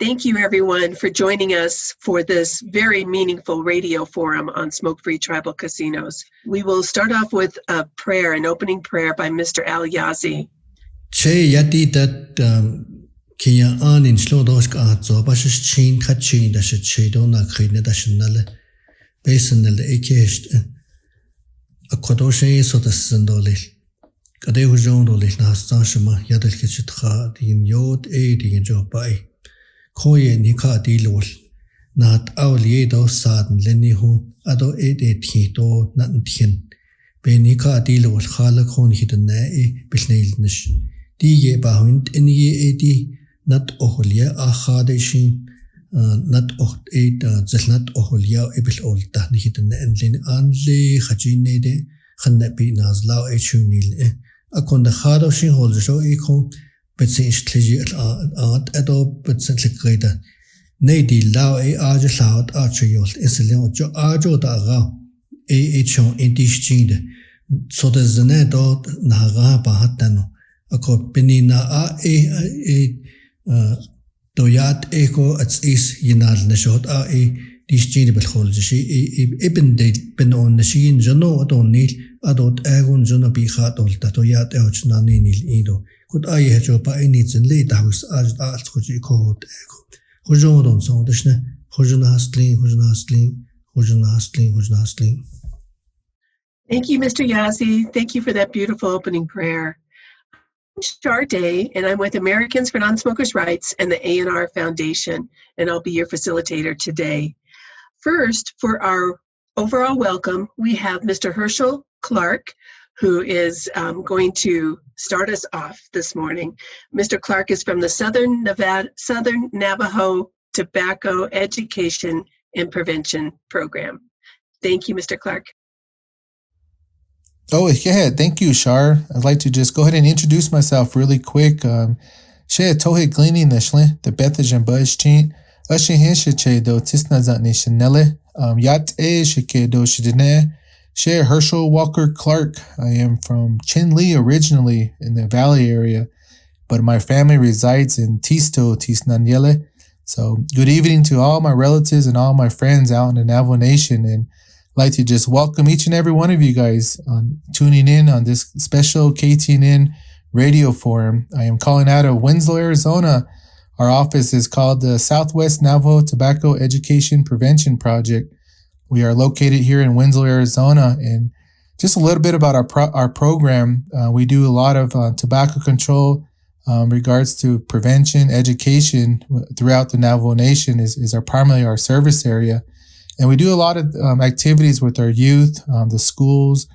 Thank you, everyone, for joining us for this very meaningful radio forum on smoke-free tribal casinos. We will start off with a prayer, an opening prayer by Mr. Al Yazzie. Che yati that kia anin slodos ka zobas chain kachin da che do na khine da shnale basinal ekest a kodoshe so da sandole kade hujon dole na stashma yadel ke chitha din yod e din jo bai koye nikha dilol nat awli do sadn leni hu ado e thi to nan thin be nikha dilol khala khon hidna e bilneilnish die bahund in ye edi nat oholia a khadeshin nat oht ed zalnat oholia ebil olta nihidna enlin anle khajine de khanna bi nazla e chunil akon de khadoshin holjo e khon betsin shtleji at ado betsin lekreda nei di lao e aje laut achiyol islen jo ajo da ga e chon indishinde so de zene do na ga ba hatano ako penina a doyat eko ats is yinal nashot a dischine belkholji ibn de ben on nashin jono adonil adot agon jono bi khatol doyat ochna ninil ido kut ay hejo pa initsin le daus az als khoji ko eko hojon don so deshne hojon hastling. Thank you, Mr. Yazzie. Thank you for that beautiful opening prayer. Shar Day, and I'm with Americans for Non-Smokers' Rights and the ANRF Foundation, and I'll be your facilitator today. First, for our overall welcome, we have Mr. Hershel Clark, who is going to start us off this morning. Mr. Clark is from the Southern Navajo Tobacco Education and Prevention Program. Thank you, Mr. Clark. Oh, yeah. Thank you, Shar. I'd like to just go ahead and introduce myself really quick. She tohe glini neshle, the Bethage and Buzz chin. Ushe hinshe do tisna zat nishanele. Yat e shike do shidene. She Hershel Walker Clark. I am from Chinle originally in the Valley area, but my family resides in Tisto, Tisnanyele. So good evening to all my relatives and all my friends out in the Navajo Nation, and like to just welcome each and every one of you guys on tuning in on this special KTNN radio forum. I am calling out of Winslow, Arizona. Our office is called the Southwest Navajo Tobacco Education Prevention Project. We are located here in Winslow, Arizona, and just a little bit about our program. We do a lot of tobacco control regards to prevention, education throughout the Navajo Nation is primarily our service area. And we do a lot of activities with our youth, the schools,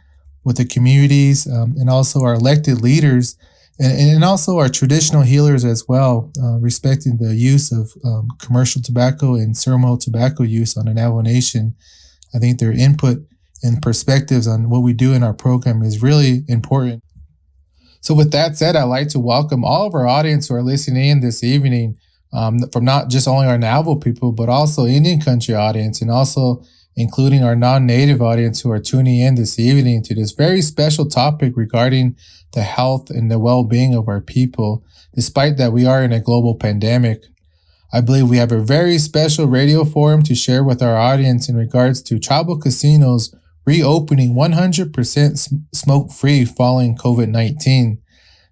with the communities, and also our elected leaders, and also our traditional healers as well, respecting the use of commercial tobacco and ceremonial tobacco use on the Navajo Nation. I think their input and perspectives on what we do in our program is really important. So with that said, I'd like to welcome all of our audience who are listening in this evening, from not just only our Navajo people, but also Indian country audience, and also including our non-native audience who are tuning in this evening to this very special topic regarding the health and the well-being of our people, despite that we are in a global pandemic. I believe we have a very special radio forum to share with our audience in regards to tribal casinos reopening 100% smoke-free following COVID-19.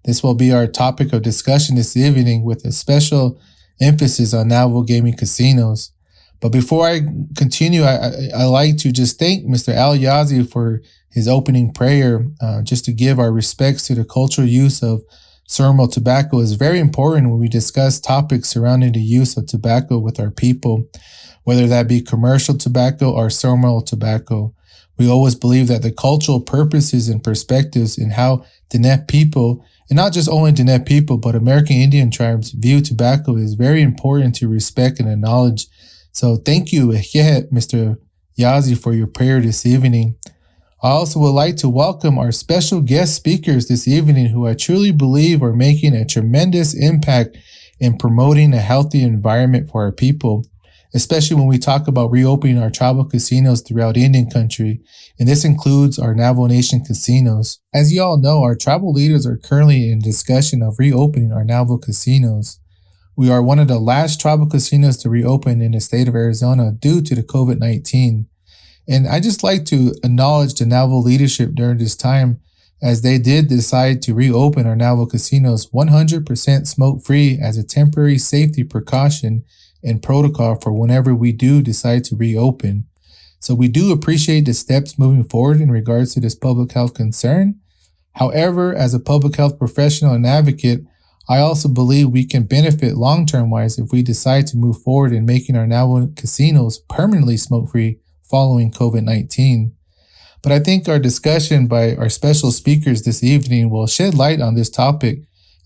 This will be our topic of discussion this evening with a special emphasis on Navajo gaming casinos. But before I continue, I like to just thank Mr. Al Yazzie for his opening prayer, just to give our respects to the cultural use of ceremonial tobacco is very important when we discuss topics surrounding the use of tobacco with our people, whether that be commercial tobacco or ceremonial tobacco. We always believe that the cultural purposes and perspectives in how Diné people, and not just only Diné people, but American Indian tribes view tobacco is very important to respect and acknowledge. So thank you, Mr. Yazzie, for your prayer this evening. I also would like to welcome our special guest speakers this evening who I truly believe are making a tremendous impact in promoting a healthy environment for our people, especially when we talk about reopening our tribal casinos throughout Indian country, and this includes our Navajo Nation casinos. As you all know, our tribal leaders are currently in discussion of reopening our Navajo casinos. We are one of the last tribal casinos to reopen in the state of Arizona due to the COVID-19. And I just like to acknowledge the Naval leadership during this time, as they did decide to reopen our Navajo casinos 100% smoke-free as a temporary safety precaution and protocol for whenever we do decide to reopen. So we do appreciate the steps moving forward in regards to this public health concern. However, as a public health professional and advocate, I also believe we can benefit long-term wise if we decide to move forward in making our Navajo casinos permanently smoke-free following COVID-19. But I think our discussion by our special speakers this evening will shed light on this topic,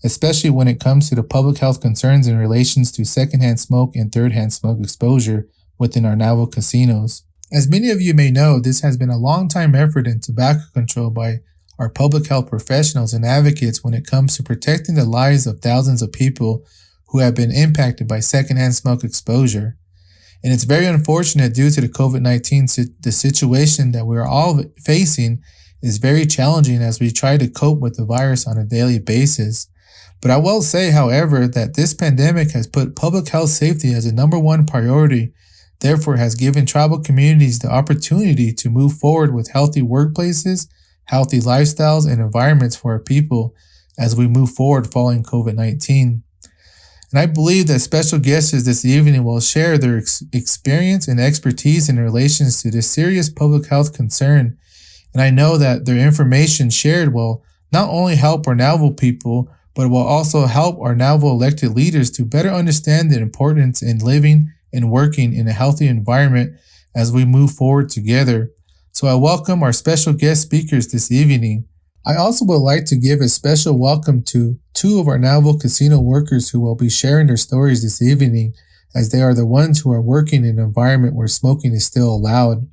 especially when it comes to the public health concerns in relations to secondhand smoke and third-hand smoke exposure within our Navajo casinos. As many of you may know, this has been a long-time effort in tobacco control by our public health professionals and advocates when it comes to protecting the lives of thousands of people who have been impacted by secondhand smoke exposure. And it's very unfortunate due to the COVID-19, the situation that we're all facing is very challenging as we try to cope with the virus on a daily basis. But I will say, however, that this pandemic has put public health safety as a number one priority, therefore has given tribal communities the opportunity to move forward with healthy workplaces, healthy lifestyles, and environments for our people as we move forward following COVID-19. And I believe that special guests this evening will share their experience and expertise in relations to this serious public health concern. And I know that their information shared will not only help our Navajo people, but will also help our Navajo elected leaders to better understand the importance in living and working in a healthy environment as we move forward together. So I welcome our special guest speakers this evening. I also would like to give a special welcome to two of our Navajo casino workers who will be sharing their stories this evening, as they are the ones who are working in an environment where smoking is still allowed.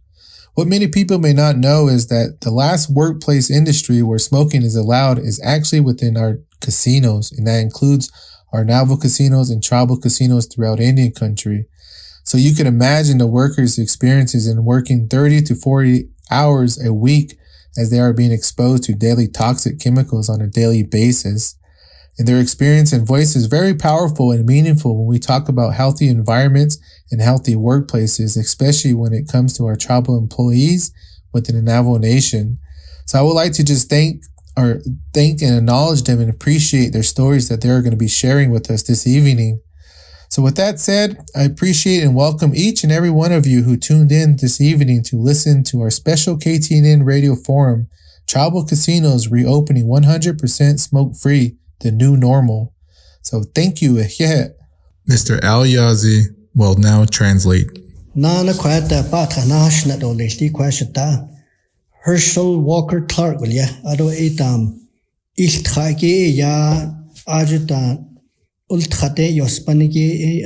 What many people may not know is that the last workplace industry where smoking is allowed is actually within our casinos, and that includes our Navajo casinos and tribal casinos throughout Indian country. So you can imagine the workers' experiences in working 30 to 40 hours a week as they are being exposed to daily toxic chemicals on a daily basis. And their experience and voice is very powerful and meaningful when we talk about healthy environments and healthy workplaces, especially when it comes to our tribal employees within the Navajo Nation. So I would like to just thank and acknowledge them and appreciate their stories that they're going to be sharing with us this evening. So with that said, I appreciate and welcome each and every one of you who tuned in this evening to listen to our special KTNN radio forum, Tribal Casinos Reopening 100% Smoke-Free, the New Normal. So thank you. Mr. Al Yazzie will now translate. Hershel Walker Clark will ya ado etam ilthage ya ajutan ulthate yospanige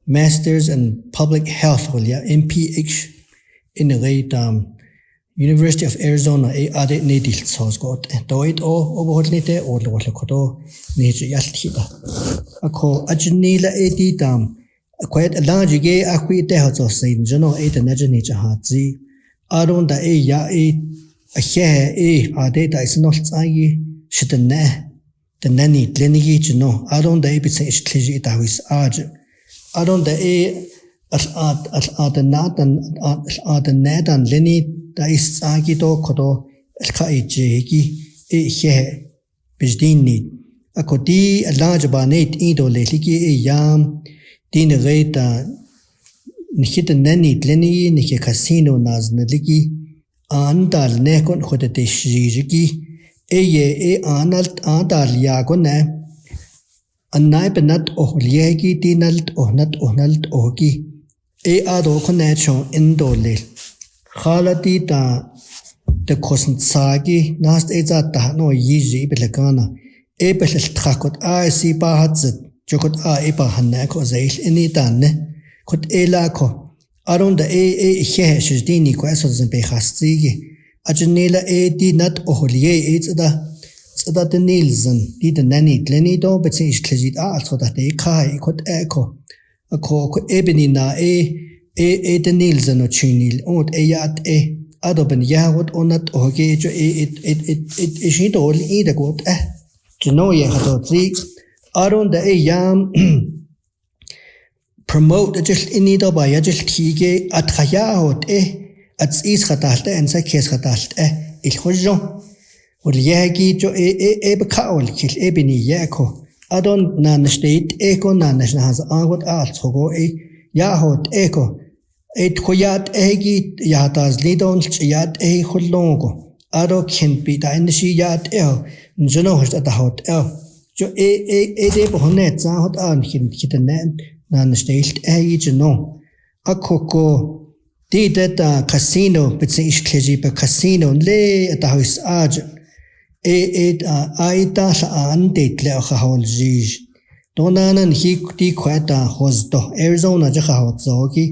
Masters in Public Health will ya MPH in the University of Arizona ade nedil sos got doit o obolnite o lokodo neje yalthida ako ajnila editam quite a large ge akwi te hozo sin jono ede najani jahazi Aron da ya a data is not shitane the nanny lenny no Aron da bit is cleji dawis arj Aron da at the nat and lenny da is agito kodo kaiji he bijdini akoti a large banet ido leki yam din rate Nikita nani tleni nike casino naz naliki andal nekon khote shijiki analt andal yagone annai benat ohliegi dinalt ohnalt ohki ado connection indole khalati ta the kosnsagi nast ta no yiji belakana bel trakot si bahatzet jokot ba hanna ko zail initan Kot elako aron da shejdini ko esozen be khastigi ajnela di nat ohlie tsda de nilzen di de nani tleni do betsi khlejit also da de kai kot eko ko ebeni na de nilzen o chinil und yat adoben yagot onat oge jo shidol ida got jno ye hato zi Aron da yam promote just inido ba ya just tige at khayahot at is khatalt en sa kes khatalt il khojo ul yagi jo bekaol kil bini yako adon nan state eko nan has angot alt khogo yahot eko et khoyat egi yatas lidon yat khulongo aro kin bi da in shi yat njono host at hot jo de bonet za hot an kitanen nan state jono akoko did that casino but is cleji pe casino le at house aj aita an date le khahol jij donanan hi ti khwata hosdo Arizona ja khahot zogi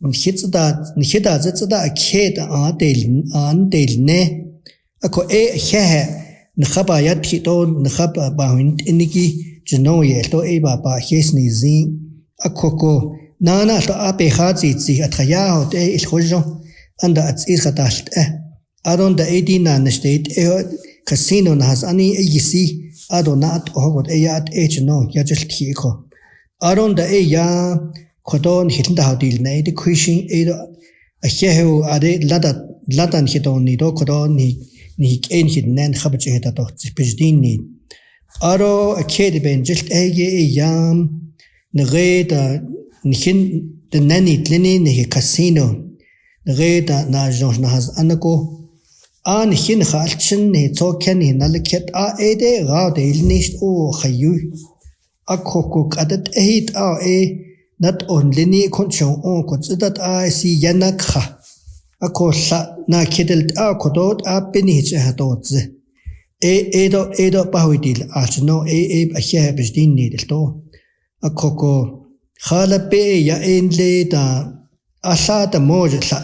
nkhita zeta khet an del ne ako he nkhaba ya thito nkhaba ba hin iniki jno ye to ba hesni zi akoko nana to ape khazi zi athaya hot il khojo anda at is khatalt adon da 18 nan state casino has ani yisi adonat ogot yat no ya just khiko adon da ya khodon hitnda hadil nei de khishin a hehu ade ladan hiton ni do khodon ni ken hitnen khabche heta to pisdin ni aro a kid ben just yam nreda nihin de nani tlini ni casino nreda na jonge na has anako an hin khalchen ni token ni nalket ede ga de nicht o khayu akoko kadat ehit not only ni konchon on kotsudat si yanakha akolla na kedelt kodot beni che hatot edo pahudil achno a hebesdin ni delto akoko khala pe ya enle da asa da mojla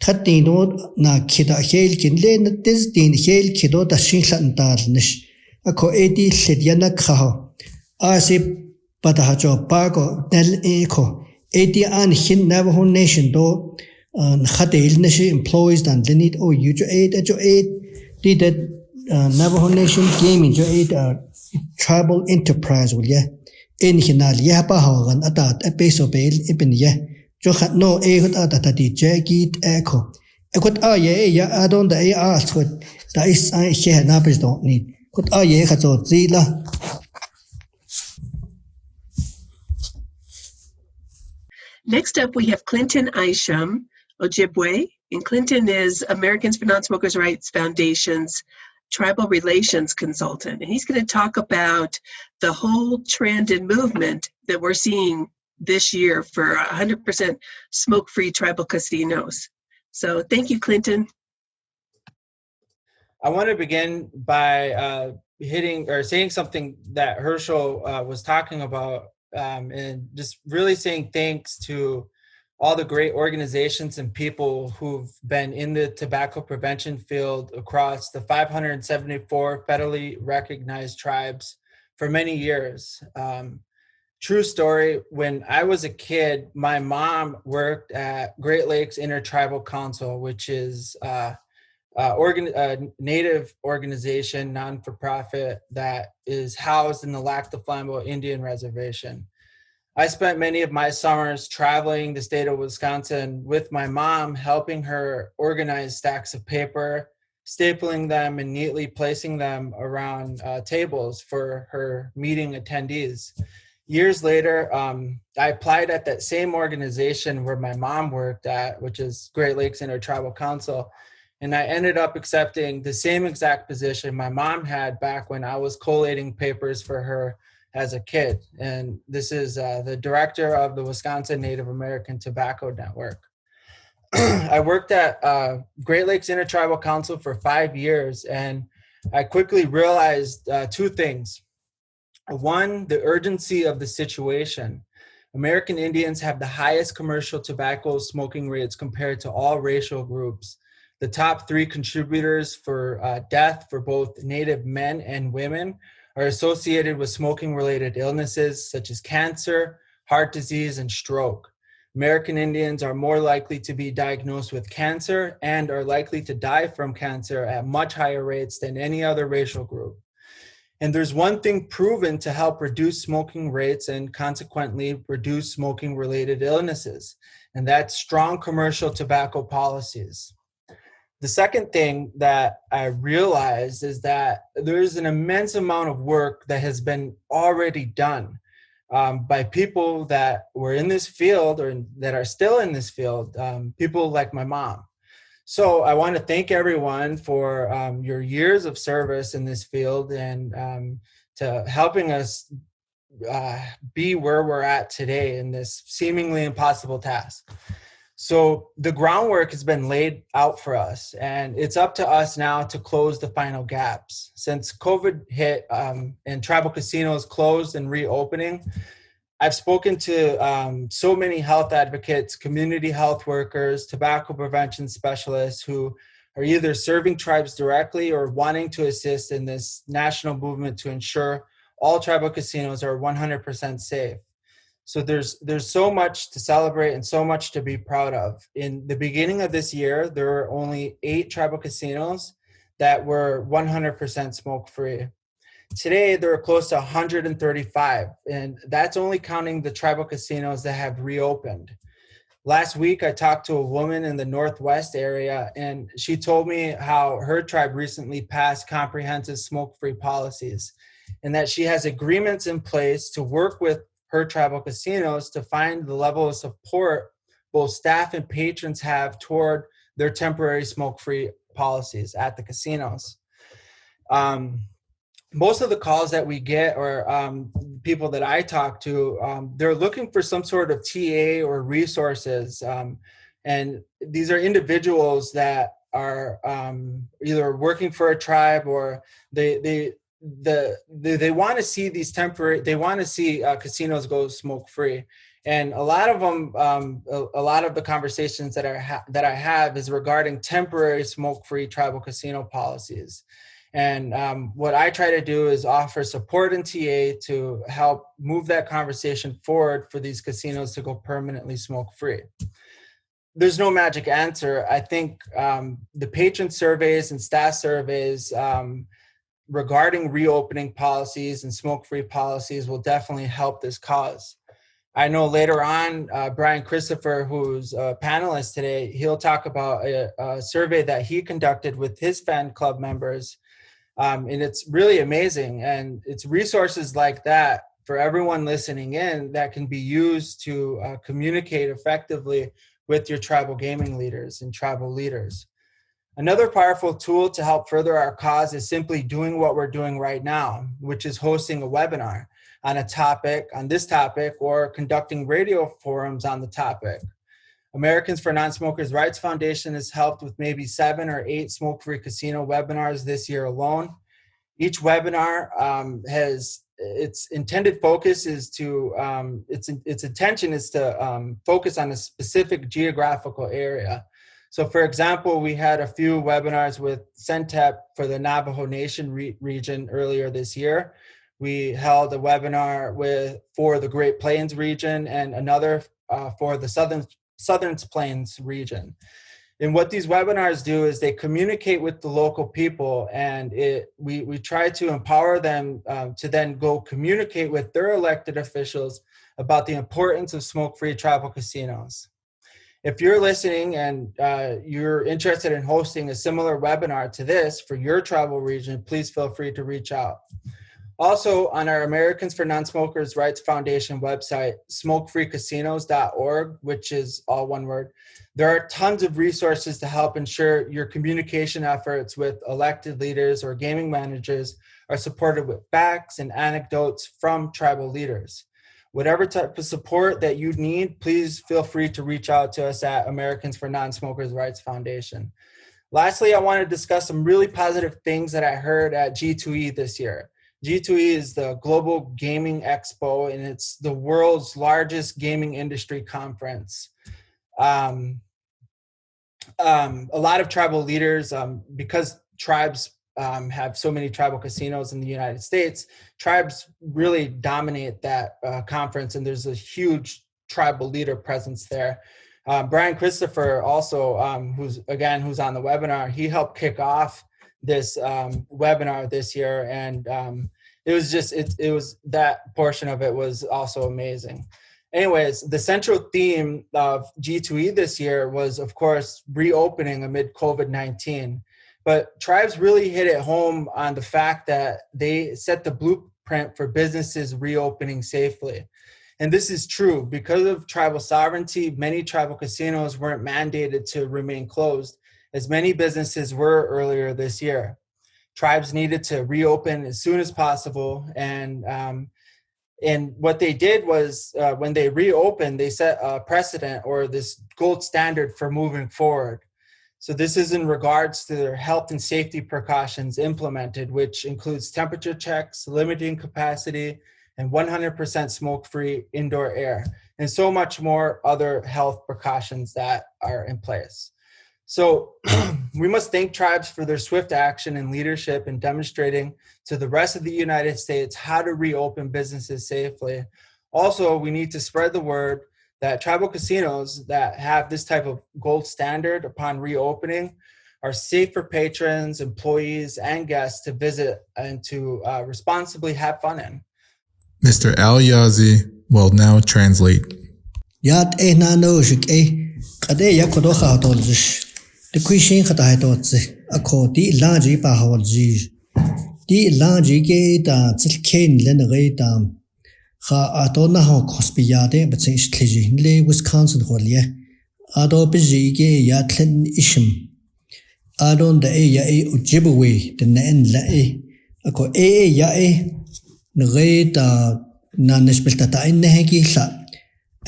khatino na khida hel kin le na tis din hel khido da shinhlan dal nish ako edi hlediana kha asip pata jo pago del eko edi an hin Navajo Nation do khatel nish employees dan linit o you jo did that Navajo Nation gaming jo tribal enterprise will ya in hinal ya pa hawan atat episo bel ibn ya jo khat no hot ata di jagit eko ekot ya adon da askot da is he na bes don't need kot khazo zila. Next up, we have Clinton Isham, Ojibwe, and Clinton is Americans for Non-Smokers' Rights Foundation's Tribal Relations Consultant. And he's going to talk about the whole trend and movement that we're seeing this year for 100% smoke-free tribal casinos. So thank you, Clinton. I want to begin by saying something that Hershel was talking about, and just really saying thanks to all the great organizations and people who've been in the tobacco prevention field across the 574 federally recognized tribes for many years. True story, when I was a kid, my mom worked at Great Lakes Intertribal Council, which is a native organization, non-for-profit, that is housed in the Lac du Flambeau Indian Reservation. I spent many of my summers traveling the state of Wisconsin with my mom, helping her organize stacks of paper, stapling them and neatly placing them around tables for her meeting attendees. Years later, I applied at that same organization where my mom worked at, which is Great Lakes Intertribal Council. And I ended up accepting the same exact position my mom had back when I was collating papers for her as a kid. And this is the director of the Wisconsin Native American Tobacco Network. I worked at Great Lakes Intertribal Council for 5 years, and I quickly realized two things. One, the urgency of the situation. American Indians have the highest commercial tobacco smoking rates compared to all racial groups. The top 3 contributors for death for both Native men and women are associated with smoking-related illnesses such as cancer, heart disease, and stroke. American Indians are more likely to be diagnosed with cancer and are likely to die from cancer at much higher rates than any other racial group. And there's one thing proven to help reduce smoking rates and consequently reduce smoking-related illnesses, and that's strong commercial tobacco policies. The second thing that I realized is that there's an immense amount of work that has been already done by people that were in this field or that are still in this field, people like my mom. So I want to thank everyone for your years of service in this field and to helping us be where we're at today in this seemingly impossible task. So the groundwork has been laid out for us, and it's up to us now to close the final gaps. Since COVID hit and tribal casinos closed and reopening, I've spoken to so many health advocates, community health workers, tobacco prevention specialists who are either serving tribes directly or wanting to assist in this national movement to ensure all tribal casinos are 100% safe. So there's so much to celebrate and so much to be proud of. In the beginning of this year, there were only 8 tribal casinos that were 100% smoke-free. Today, there are close to 135, and that's only counting the tribal casinos that have reopened. Last week, I talked to a woman in the Northwest area, and she told me how her tribe recently passed comprehensive smoke-free policies, and that she has agreements in place to work with her tribal casinos to find the level of support both staff and patrons have toward their temporary smoke-free policies at the casinos. Most of the calls that we get or people that I talk to, they're looking for some sort of TA or resources. And these are individuals that are either working for a tribe or they want to see these casinos go smoke free. And a lot of them, a lot of the conversations that I have is regarding temporary smoke-free tribal casino policies. And what I try to do is offer support and TA to help move that conversation forward for these casinos to go permanently smoke-free. There's no magic answer. I think the patron surveys and staff surveys regarding reopening policies and smoke-free policies will definitely help this cause. I know later on, Brian Christopher, who's a panelist today, he'll talk about a survey that he conducted with his fan club members. And it's really amazing. And it's resources like that for everyone listening in that can be used to communicate effectively with your tribal gaming leaders and tribal leaders. Another powerful tool to help further our cause is simply doing what we're doing right now, which is hosting a webinar on this topic, or conducting radio forums on the topic. Americans for Non-Smokers' Rights Foundation has helped with maybe 7 or 8 smoke-free casino webinars this year alone. Each webinar has its intended focus is to its intention is to focus on a specific geographical area. So, for example, we had a few webinars with CENTEP for the Navajo Nation region earlier this year. We held a webinar for the Great Plains region and another for the Southern Plains region. And what these webinars do is they communicate with the local people, and we try to empower them to then go communicate with their elected officials about the importance of smoke-free tribal casinos. If you're listening and you're interested in hosting a similar webinar to this for your tribal region, please feel free to reach out. Also, on our Americans for Non-Smokers Rights Foundation website, smokefreecasinos.org, which is all one word, there are tons of resources to help ensure your communication efforts with elected leaders or gaming managers are supported with facts and anecdotes from tribal leaders. Whatever type of support that you need, please feel free to reach out to us at Americans for Non-Smokers Rights Foundation. Lastly, I want to discuss some really positive things that I heard at G2E this year. G2E is the Global Gaming Expo, and it's the world's largest gaming industry conference. A lot of tribal leaders, because tribes have so many tribal casinos in the United States, tribes really dominate that conference, and there's a huge tribal leader presence there. Brian Christopher also, who's on the webinar, he helped kick off this webinar this year, and it was just, it was, that portion of it was also amazing. Anyways, the central theme of G2E this year was, of course, reopening amid COVID-19. But tribes really hit it home on the fact that they set the blueprint for businesses reopening safely. And this is true. Because of tribal sovereignty, many tribal casinos weren't mandated to remain closed, as many businesses were earlier this year. Tribes needed to reopen as soon as possible. And what they did was when they reopened, they set a precedent or this gold standard for moving forward. So this is in regards to their health and safety precautions implemented, which includes temperature checks, limiting capacity, and 100% smoke-free indoor air, and so much more other health precautions that are in place. So we must thank tribes for their swift action and leadership in demonstrating to the rest of the United States how to reopen businesses safely. Also, we need to spread the word that tribal casinos that have this type of gold standard upon reopening are safe for patrons, employees, and guests to visit and to responsibly have fun in. Mr. Yazzie will now translate. Yat na no shik kade yakodo khatoljish. The Christian khataitot ako di laji pa hawalji. Di laji ke da tilken lenre da kha atona ho kospiyade but since tleji Wisconsin holia. Ado biji ke yatlen Isham. Adon da ya Ojibwe the nen la ako ya nre da nanishbelta innehegi sa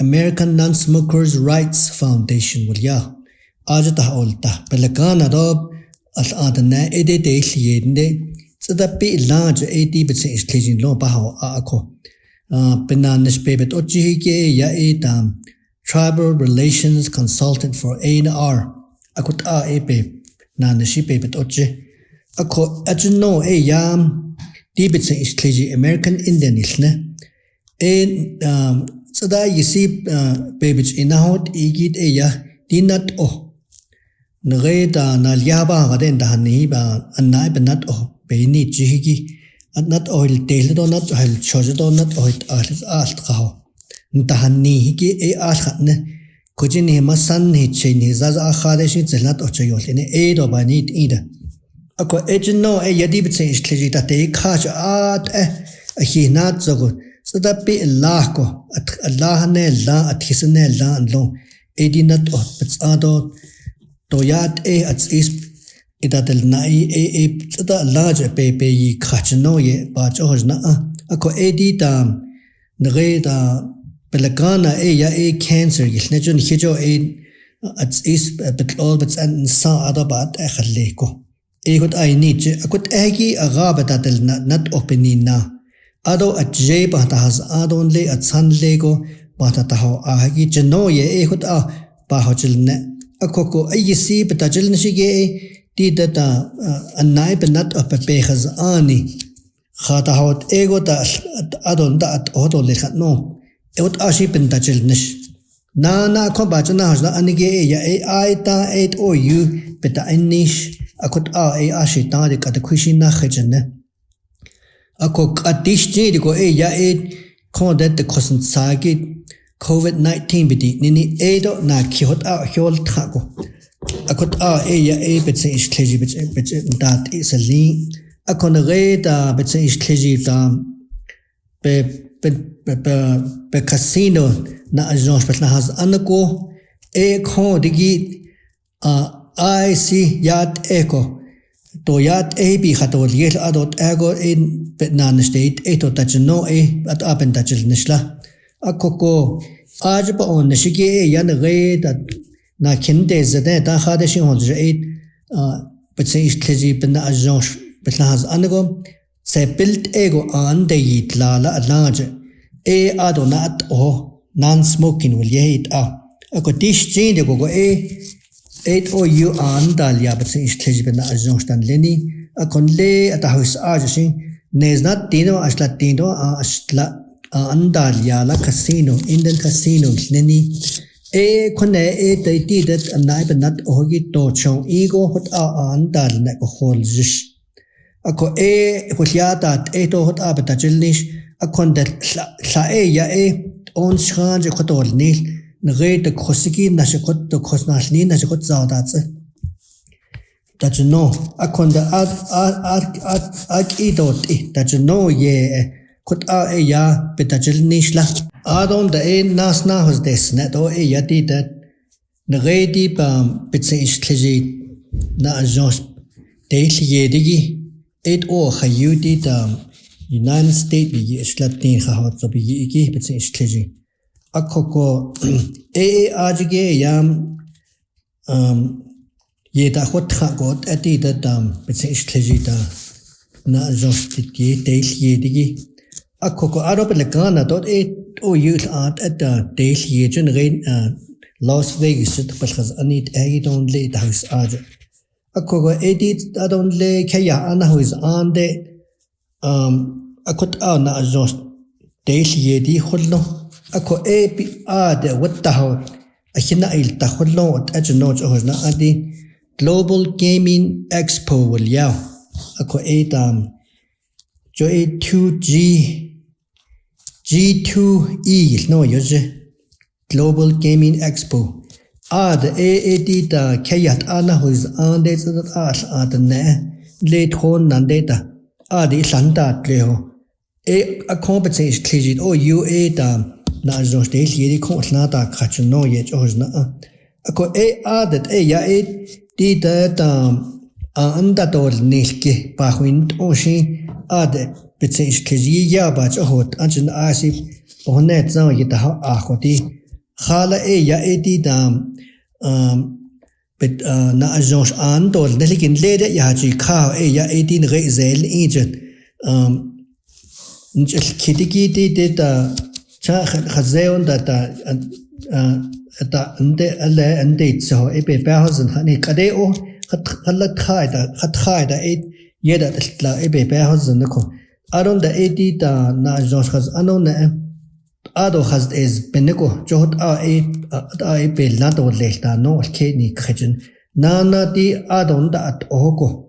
American Non-Smokers Rights Foundation wilya. Ajata olta pelakana do al-adana edede liyende tsadapi large 80% istlejin lo baho ako benanish bebet ojihike ya edam Tribal Relations Consultant for ANR akut ebe nanishi bebet oje ako ajno yam dibet istleji American Indian isne tsada yisi bebet inahot igit ya dinat Nreda na liaba gaden da hani ba anai benat beni jihigi anat oil tel do nat oil choje do nat oil alt khaho nta hani higi al khatne kujini masan hi chini zaza khade shi zelat ochayol ne do bani ida ako ejno yadi bitse ishtleji ta te khaj at hi nat zogo sadapi allah ko allah ne la athisne la anlo edinat bitsado Toyat at is idatel nai tsada large pepe yi khachno ye ba chojna ako edita nre da pelagana ya cancer yilne jon hijo at is betlol bits an sa adabat khalle ko hot I need akut agi agaba datel not openina ado at je ba ta has adon le at san lego ba ta ho agi jno ye hot ba hojilne Akoko ayisi betajil nishige di data anai benat apepe khazani khata hot ego ta adon da at odo le khatno egot ashi bentajil nish na ko bachna hajna anige ya ai ta 8 o u beta inish akot ashi ta de kat khushina khajne akok atish je ko ya ko that the kosan sagi COVID-19 bidi nini edo na kihot hiol thago akot ya betse ishtleji betse dat isali akon reda betse ishtleji da be casino na agence betla has anko ko digi I see yat eko to yat bi khatol yel adot ego in betnan state eto tajno at apen tajil nishla Akoko ajba on shige yan re that na kinde zade ta khade shin hol je betse ishtleji ben agence betla has anago se built ego an de yitla la large adonat non smoking will yet ako dish jinde go 8 o u an dalia betse ishtleji ben agence tan leni akon le at house ajshin neznat dino asla dino asla Andalia la casino Indian casino neni kone te that anai benat ogi to chong ego hot andal na ko holjish Ako huliadat tohot abetajilnish akon dat la ya on schange kotolnil nge de kosiki na shikot de kosnalni na shikot zaudatse. Dat you know akon da ad idot that you know ye kot ya betajilnish la adon da nas na hos des net o ya di dat nge di bam bitse kleji na ajos daily yedigi. It or Hayudi United States be Slatin Hahot of Yiki, but it's clearly. A coco Ajige yam yeta hot got at it that but it's clearly na just it daily yedigi. A coco Arabelagana dot it or youth art at the daily generate Las Vegas, because I need a don't lay the house arger. Ako edit adon le kaya ana who is on the akot na adjust daily yedi hullo ako epi de what the how ahina il ta hullo at ajno johna adi Global Gaming Expo will yaw ako jo 2G G2E no yoje Global Gaming Expo the AAD da kayat ana who is on this at ne late hon nandeta the Santa Cleo a compensation cleared oh you na zo stage yedi konslata kachno yet ojna ako that ya di da anda dol nilke bahwind oshi the bitse cleared ya ba hot anjin asip onet za yita ha khoti khala ya di but na ajos an dol nelikin lede ya ji kha ya 18 rezel agent njel kidiki de da cha khazeon da ande alle ande so be bahazen hani kade o khalat khai da yeda la be bahazen ko aron da da na ajos khaz anon Ado has is Benego, Jot a be lado leta no kidney kitchen. Nana di adon that ogo.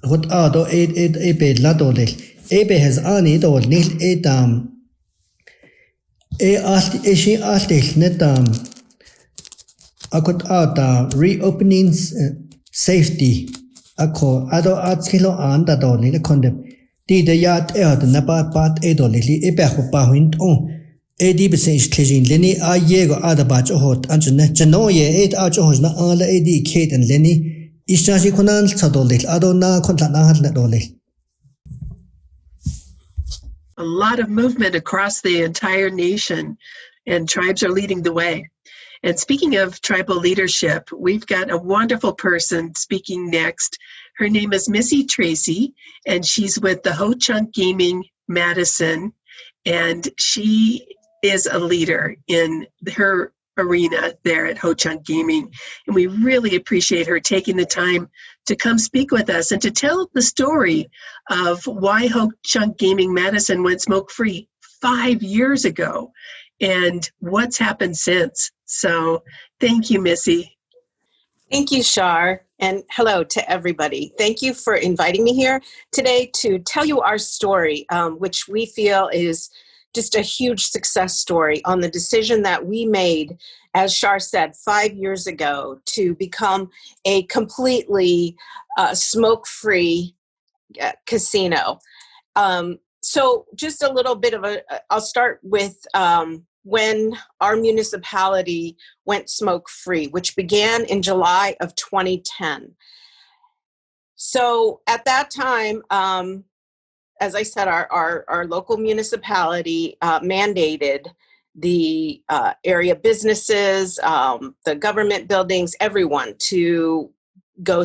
What ado a be lado lel. Ebe has ani do nil she asked netam. I could add reopenings safety. Ako ado atskilo anda do nil condem. Di the yard air the nabat bat edo lily ebe bahwind on. Edi besench klejin Lenny a yego adabach hot anjane janoye ajos na ala edi Kate and Lenny ishashi konan sadolil adona kontana hadolil. A lot of movement across the entire nation, and tribes are leading the way. And speaking of tribal leadership, we've got a wonderful person speaking next. Her name is Missy Tracy, and she's with the Ho-Chunk Gaming Madison, and she is a leader in her arena there at Ho-Chunk Gaming. And we really appreciate her taking the time to come speak with us and to tell the story of why Ho-Chunk Gaming Madison went smoke-free 5 years ago and what's happened since. So thank you, Missy. Thank you, Shar, and hello to everybody. Thank you for inviting me here today to tell you our story, which we feel is just a huge success story on the decision that we made, as Shar said, 5 years ago to become a completely smoke-free casino. So just a little bit of I'll start with when our municipality went smoke-free, which began in July of 2010. So at that time, as I said, our local municipality mandated the area businesses, the government buildings, everyone to go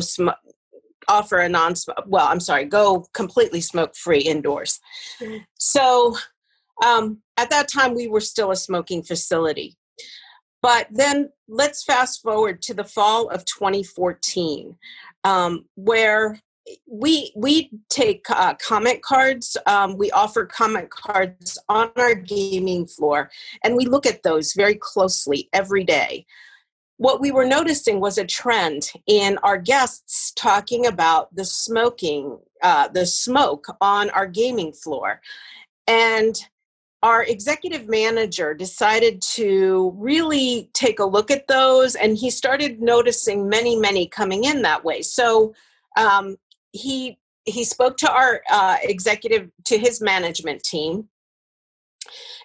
offer a go completely smoke-free indoors. So at that time, we were still a smoking facility. But then let's fast forward to the fall of 2014, where we take comment cards. We offer comment cards on our gaming floor, and we look at those very closely every day. what we were noticing was a trend in our guests talking about the smoke on our gaming floor. And our executive manager decided to really take a look at those, and he started noticing many coming in that way. So he spoke to our to his management team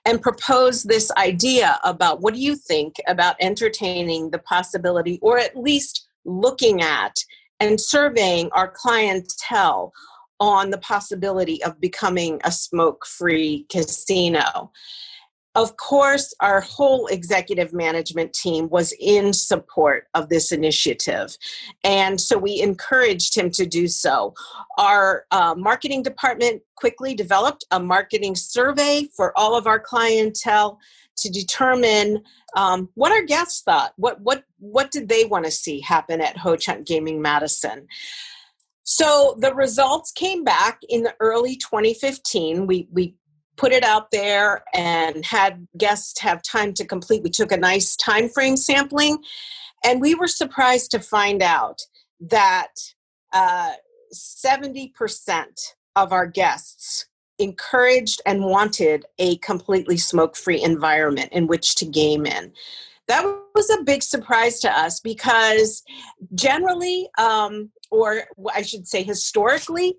and proposed this idea about, what do you think about entertaining the possibility, or at least looking at and surveying our clientele on the possibility of becoming a smoke-free casino. Of course, our whole executive management team was in support of this initiative, and so we encouraged him to do so. Our marketing department quickly developed a marketing survey for all of our clientele to determine what our guests thought. What did they want to see happen at Ho-Chunk Gaming Madison? So the results came back in the early 2015. We put it out there and had guests have time to complete. We took a nice time frame sampling, and we were surprised to find out that 70% of our guests encouraged and wanted a completely smoke-free environment in which to game in. That was a big surprise to us because generally, or I should say historically,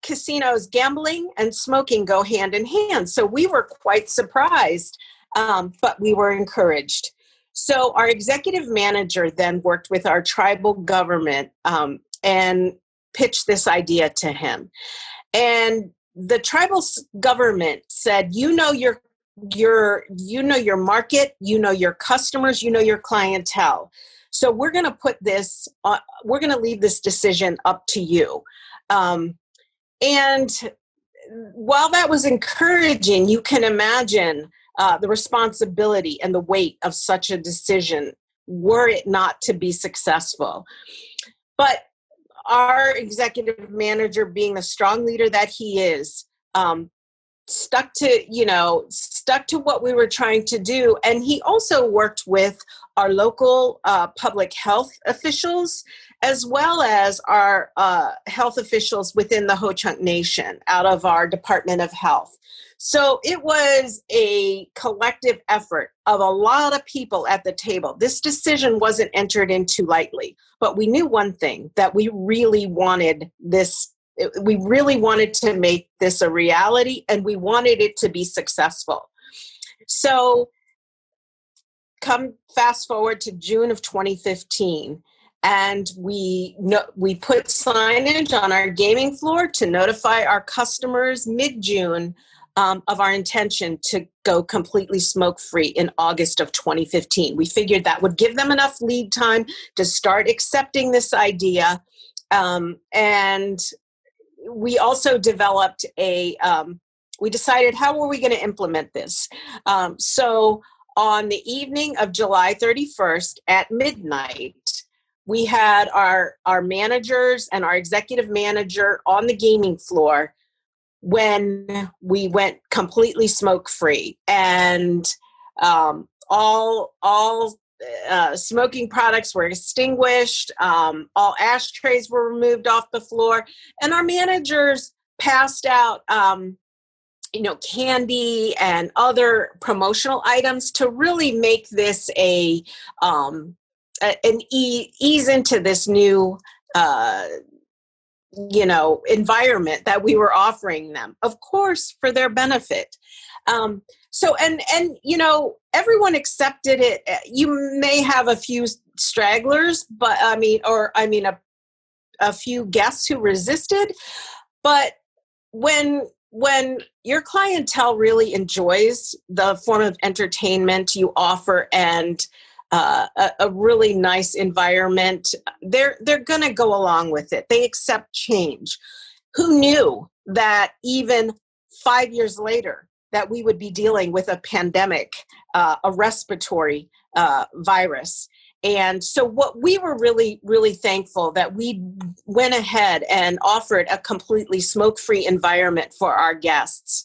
casinos, gambling and smoking go hand in hand. So we were quite surprised, but we were encouraged. So our executive manager then worked with our tribal government and pitched this idea to him. And the tribal government said, you know your market, you know your customers, you know your clientele. So we're going to put this, we're going to leave this decision up to you. And while that was encouraging, you can imagine the responsibility and the weight of such a decision were it not to be successful. But our executive manager, being the strong leader that he is, stuck to what we were trying to do. And he also worked with our local public health officials, as well as our health officials within the Ho-Chunk Nation out of our Department of Health. So it was a collective effort of a lot of people at the table. This decision wasn't entered into lightly, but we knew one thing, that we really wanted this. We really wanted to make this a reality, and we wanted it to be successful. So come fast forward to June of 2015, and we put signage on our gaming floor to notify our customers mid-June of our intention to go completely smoke-free in August of 2015. We figured that would give them enough lead time to start accepting this idea, and we also developed we decided how were we going to implement this. So on the evening of July 31st at midnight, we had our managers and our executive manager on the gaming floor when we went completely smoke-free. And all smoking products were extinguished. All ashtrays were removed off the floor, and our managers passed out, candy and other promotional items to really make this ease into this new, environment that we were offering them, of course, for their benefit. So, everyone accepted it. You may have a few stragglers, but a few guests who resisted. But when your clientele really enjoys the form of entertainment you offer and a really nice environment, they're going to go along with it. They accept change. Who knew that even 5 years later, that we would be dealing with a pandemic, a respiratory virus. And so what we were really, really thankful that we went ahead and offered a completely smoke-free environment for our guests.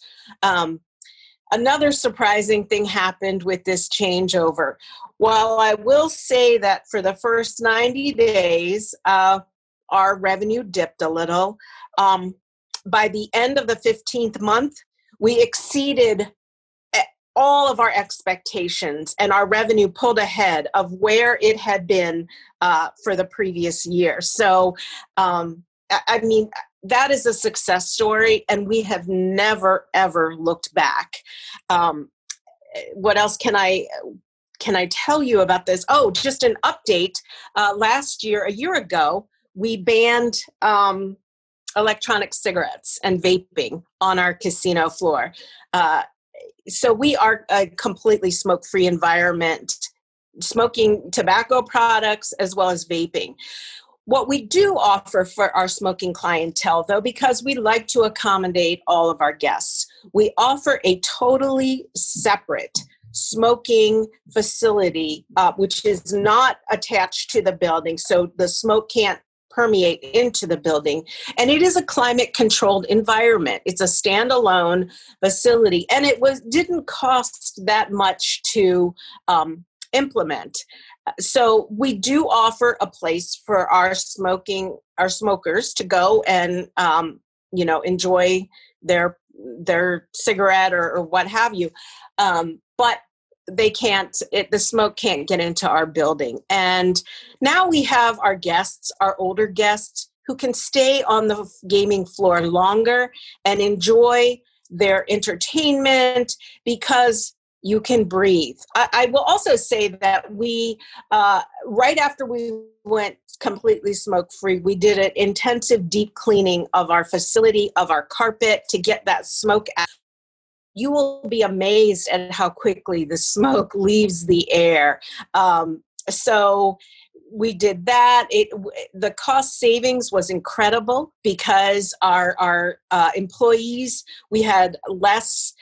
another surprising thing happened with this changeover. While I will say that for the first 90 days, our revenue dipped a little. By the end of the 15th month, we exceeded all of our expectations, and our revenue pulled ahead of where it had been for the previous year. So, I mean, that is a success story, and we have never, ever looked back. What else can I tell you about this? Oh, just an update. A year ago, we banned electronic cigarettes and vaping on our casino floor. So we are a completely smoke-free environment, smoking tobacco products as well as vaping. What we do offer for our smoking clientele, though, because we like to accommodate all of our guests, we offer a totally separate smoking facility, which is not attached to the building, so the smoke can't permeate into the building. And it is a climate-controlled environment. It's a standalone facility, and it didn't cost that much to implement. So we do offer a place for our smokers to go and enjoy their cigarette or what have you. But they can't, the smoke can't get into our building. And now we have our guests, our older guests, who can stay on the gaming floor longer and enjoy their entertainment because you can breathe. I will also say that we, right after we went completely smoke-free, we did an intensive deep cleaning of our facility, of our carpet, to get that smoke out. You will be amazed at how quickly the smoke leaves the air. So we did that. The cost savings was incredible because our employees, we had less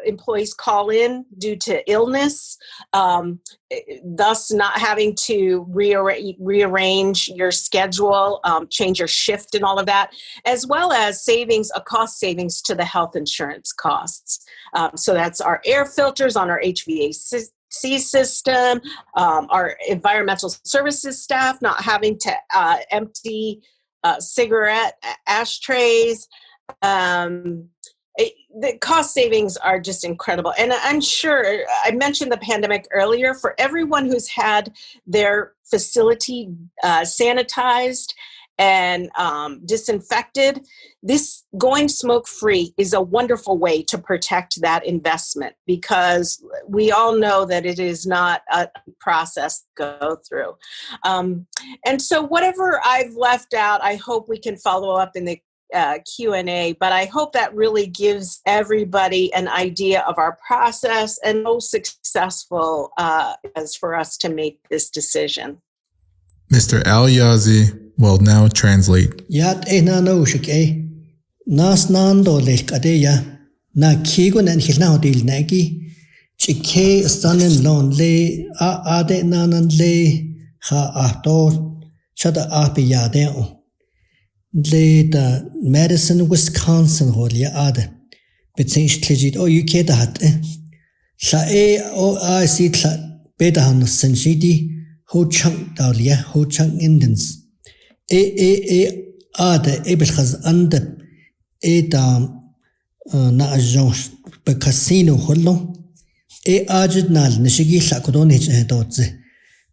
employees call in due to illness, thus not having to rearrange your schedule, change your shift and all of that, as well as cost savings to the health insurance costs. So that's our air filters on our HVAC system, our environmental services staff not having to empty cigarette ashtrays. The cost savings are just incredible. And I'm sure, I mentioned the pandemic earlier, for everyone who's had their facility sanitized and disinfected, this going smoke-free is a wonderful way to protect that investment, because we all know that it is not a process to go through. And so whatever I've left out, I hope we can follow up in the Q&A, but I hope that really gives everybody an idea of our process and how successful as for us to make this decision. Mr. Yazzie will now translate. Yat enano shike nas nando lekadeya na kigo nan hilna hodil nagi chike stanen lon le ade nanan le ha ahto shada ahpiyade o le da Madison, Wisconsin holia ade betsinch tlegit o UK da hat la o I see tla beta han senjidi ho chang dawlia ho chang indens ade ebelkhaz ande da na agence be casino hollo ajid nal nishigi la kodon hech dotze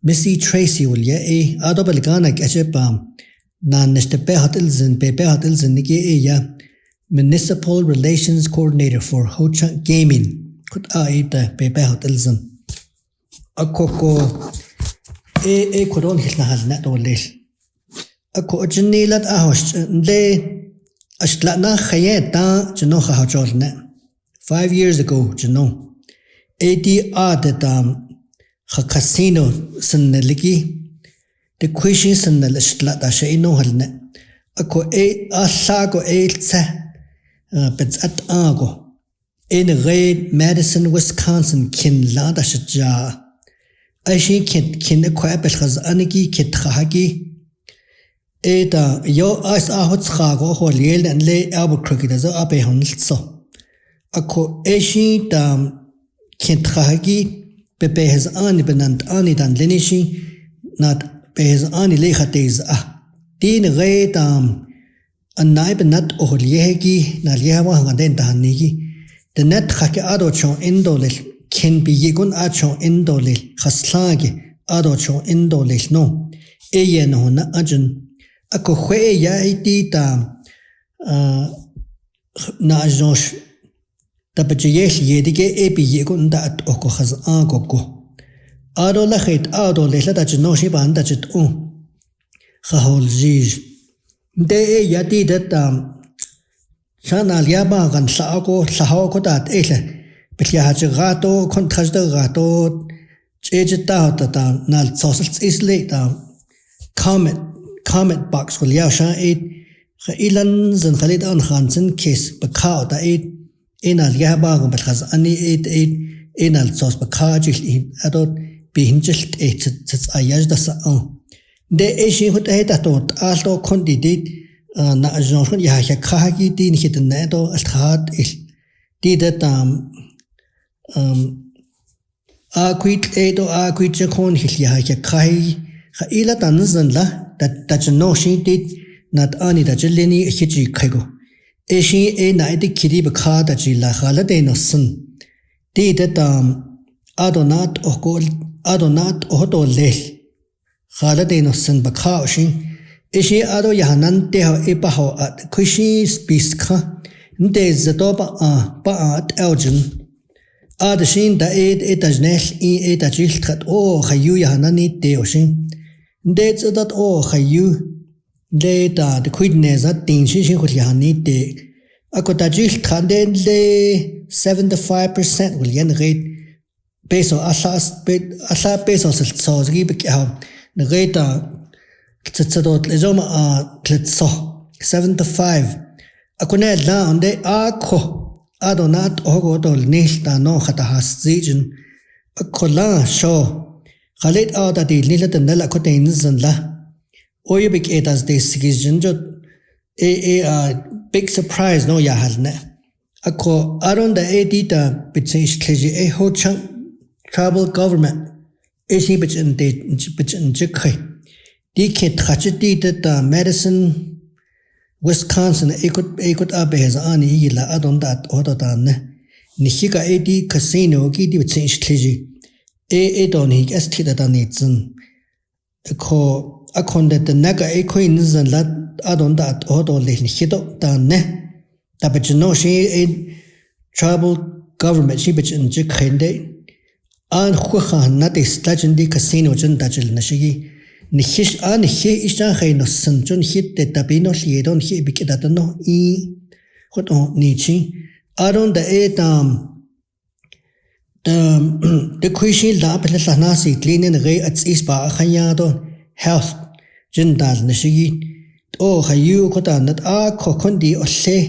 Missy Tracy holia adobel gana kachepam nan nishte Hotelzen niki ya Municipal Relations Coordinator for Ho Chang Gaming kut aida Hotelzen akoko kodon hilna hal na dolel ako jinilat ahosh le ashlana khayeta jino khajolna 5 years ago jino adam casino saneliki the questions and the lishlat ashe no halne ako asago tsa but at ago in red Madison, Wisconsin kin la da shaja ashi kin kwabel khaz aniki kit khagi da yo as ahot khago hol yel and le Albuquerque da zo abe honlso ako eshi tam kentragi bebehes ani benant ani dan lenishi nat behes ani lechates din re tam anai benat ohliyegi na liyawa ngaden tanigi the net khake ado chon indolel ken bi yegun a chon indolel khaslage ado chon indolel no eyen hona ajun ako khwe ya iti tam na josh tapachiyel yedige epi yegun da at oko khaz a koko ado la khit ado le la tach no shi ban tach tu khahol jij de yati datam sana liaba gan sa ko saho ko tat ele bithya ha gato kon khaz da gato chejta ta nal social isle ta comment box ko liya sha et ilan zan khalid an khansen kes bakha ta et enal yaba gan khaz ani et enal sos bakha jil adot bihinjilt et tsats ayaj da sa de eshi hut eta tot alto kondidit na ajon ya ha khagi din hit na do alkhat il didatam akwit edo akwit chon hil ya ha khai kha ila tan zan la that no shi dit nat ani da jeleni hiji khaigo eshi e na id kiri bakha da ji la khala de no sun didatam adonat oto lel khala de no sun bakha shin eshi ado yahanan te ha epa ho at kushi spis kha nde zato pa at elgin ad shin da etajnel I etajil khat o khayu yahanani te oshin nde zadat o khayu le da de kuidne za tin shin khul yahani te akotajil khande le 75% will yen rate peso asla peso selzozgi bekha nreta tsadot lezoma tletso 75 akune la onde akho adonat ogo dol nilta no khata hasjin akhola sho khalid ada di lilata nala kotein zanla oyebik etas de sigizin jot big surprise no ya halne akho aron da edita bitsesh kleji ho chang tribal government esi bitchen jikhay dikhe khachiti da Madison Wisconsin ekut abehez ani yila adon dat odotan nihiga edi casino gi di bitsesh kleji don hi esti da nitzen ko akonde de naga ekoin zan lat adon dat odol hido dan da bitno shi tribal government shi bitchen jikhende an khukha na de stajin di casino jin dajil nashigi nihish an hi isha khaino sanjun hit de tabino liedon hi bikidadno I khot nichi aron da etam de kuishi la pela nasi cleanen re at isba khanya do health jin dal nashigi o khayu khota nat a khondi olle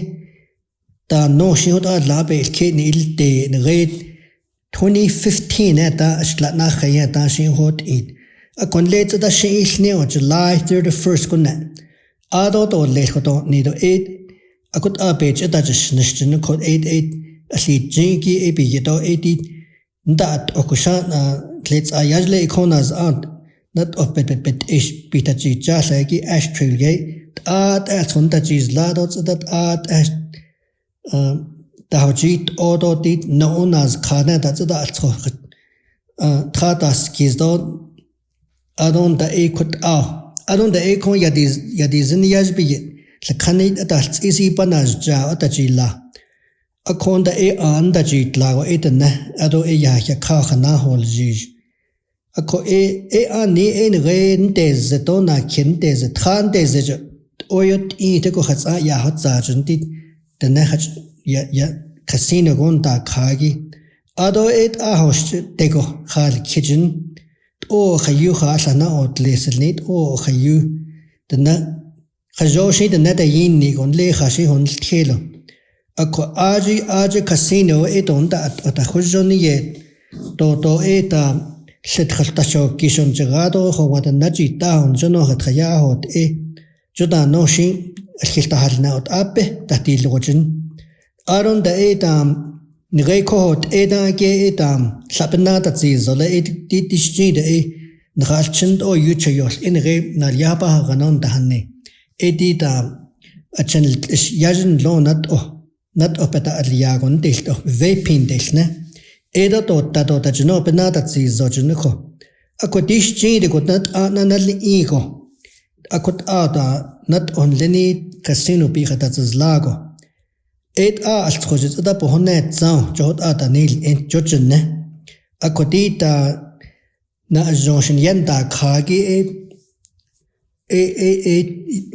da no shi hot la be ke ni de re 2015 eta ashla na khaya ta shi hot it akon late da shi ne o July 31st kunna ado to le khoto ni do 8 akut a page da just nishtin ko 88 asli jinki e bi to 80 ndat okusha let's ayajle ikonas ant not of pet ish pitachi jasa ki ashtrail gate at sonda jis lado that at ash Dahjit odo dit known as Khana that's the Tatas Kizdo Adon the Ekut Adon the Ekon Yadizin Yazbi the Kanit adults easy panas ja otajila Akon the E an the jit lago etene Ado e yahya kahana hol jij Ako e ani en ren des dona kin des tran des oyot I te ko khatsa ya hat sajun dit the nehaj ya casino gonta khagi ado et a host tego khal kitchen o khayu khalana ot leselnit o khayu dana khajoshi dana da yin ni gon le khashi hon khelo ako aji casino et onda at khujoni ye to eta set khalta sho kishon jagado khwa da naji ta hon jono khat khaya hot e joda no shi khilta halna ot ape tatil gojin Aron da etam Ngai kohot eda ke etam sapnata zizole edishide ngalchind o yuchayos in re na yapa ganon tahane edita a channel yajin lo not opeta aliagon delto vaping delne eda tota jno penata zizojnko akodish jide got not anal ego akot ada not on leni casino pigata zlago Eight als project da pohonet zao jot ata nil en jojne akodita na joshin yenda khagi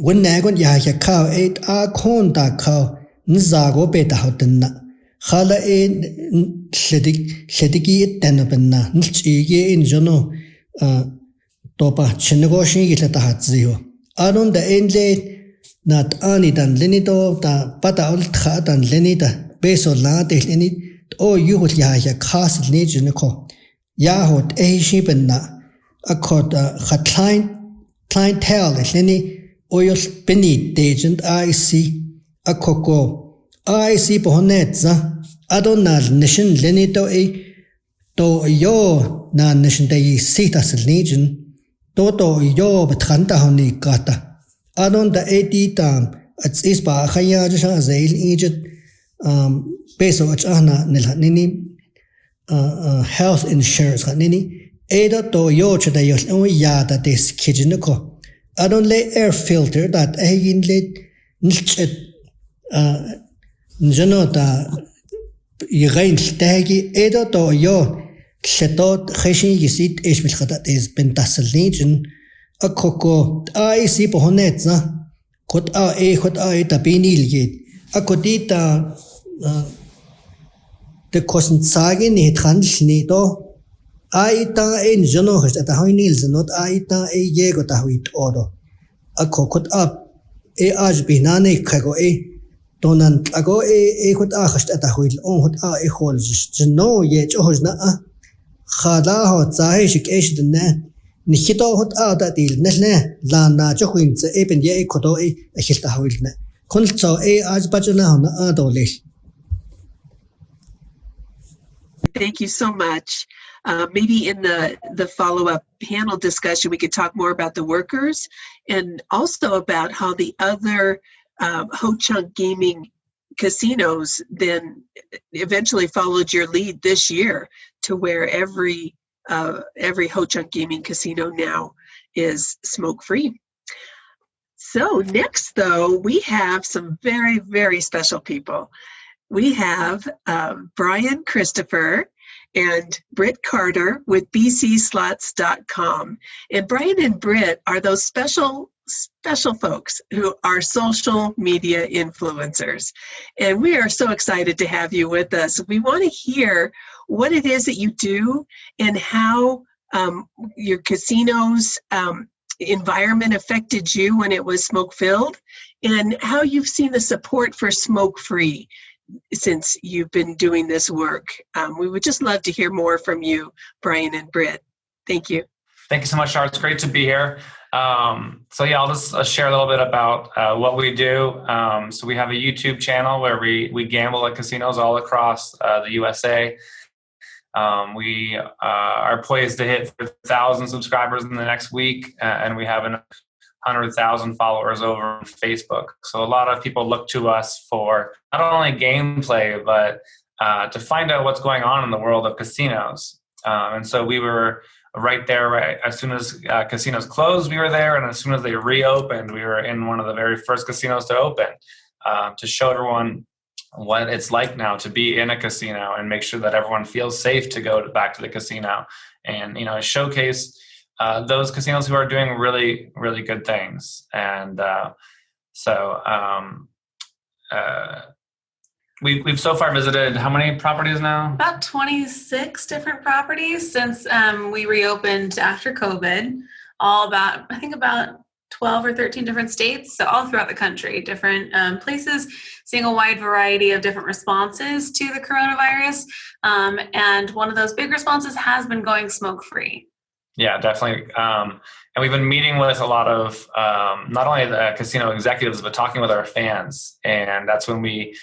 wennagon ya ka eight a konda ka nzago beta hotenna khala hlediki tenbenna nchige in jono topa chinegoshin gilata hatzio aron da enle Not ani dan lenito da pata ol kha dan lenita beso la de lenit o yuhut ya khas nejnko ya hot shibenna akot clientele leni oyos benit agent IC akoko IC pohonetza adonal nation lenito to yo na nation de sitas legion to yo betranta honi gata Adon da tam at is ba khaya jasha zail Egypt peso achana nini health insurance nini eda to yo chada yos o ya da des kijinko adon le air filter that egin le nilchet njano da yigain tagi eda to yo chetot khashin yisit ish bil khata is pentaslegion Akoko IC pohonetza kot a tapinil yet akotita de kosenzage ni transchni do aita en jono host at hoinil not aita yego ta huit odo akokot up aj binane kago donan ago kot a host at huil on hot a hol jno ye johna khada ho zahe shik esh dna Nikito hot ada dil nesne la na johin se eben ye kodo hilta hawilne kunso aj bajana hona adole. Thank you so much. Maybe in the follow-up panel discussion, we could talk more about the workers and also about how the other Ho-Chunk gaming casinos then eventually followed your lead this year to where every Ho-Chunk gaming casino now is smoke-free. So next, though, we have some very, very special people. We have Brian Christopher and Britt Carter with bcslots.com. And Brian and Britt are those special folks who are social media influencers. And we are so excited to have you with us. We want to hear what it is that you do and how your casino's environment affected you when it was smoke-filled, and how you've seen the support for smoke-free since you've been doing this work. We would just love to hear more from you, Brian and Britt. Thank you. Thank you so much, Shar. It's great to be here. So yeah, I'll just share a little bit about what we do. So we have a YouTube channel where we gamble at casinos all across the USA. We are poised to hit 1,000 subscribers in the next week, and we have 100,000 followers over on Facebook. So a lot of people look to us for not only gameplay, but to find out what's going on in the world of casinos. And so we were right there, right as soon as casinos closed, we were there, and as soon as they reopened, we were in one of the very first casinos to open to show everyone what it's like now to be in a casino and make sure that everyone feels safe to go back to the casino, and showcase those casinos who are doing really, really good things. And we've so far visited how many properties now? About 26 different properties since we reopened after COVID. I think about 12 or 13 different states, so all throughout the country, different places, seeing a wide variety of different responses to the coronavirus. And one of those big responses has been going smoke-free. Yeah, definitely. And we've been meeting with a lot of not only the casino executives, but talking with our fans. And that's when we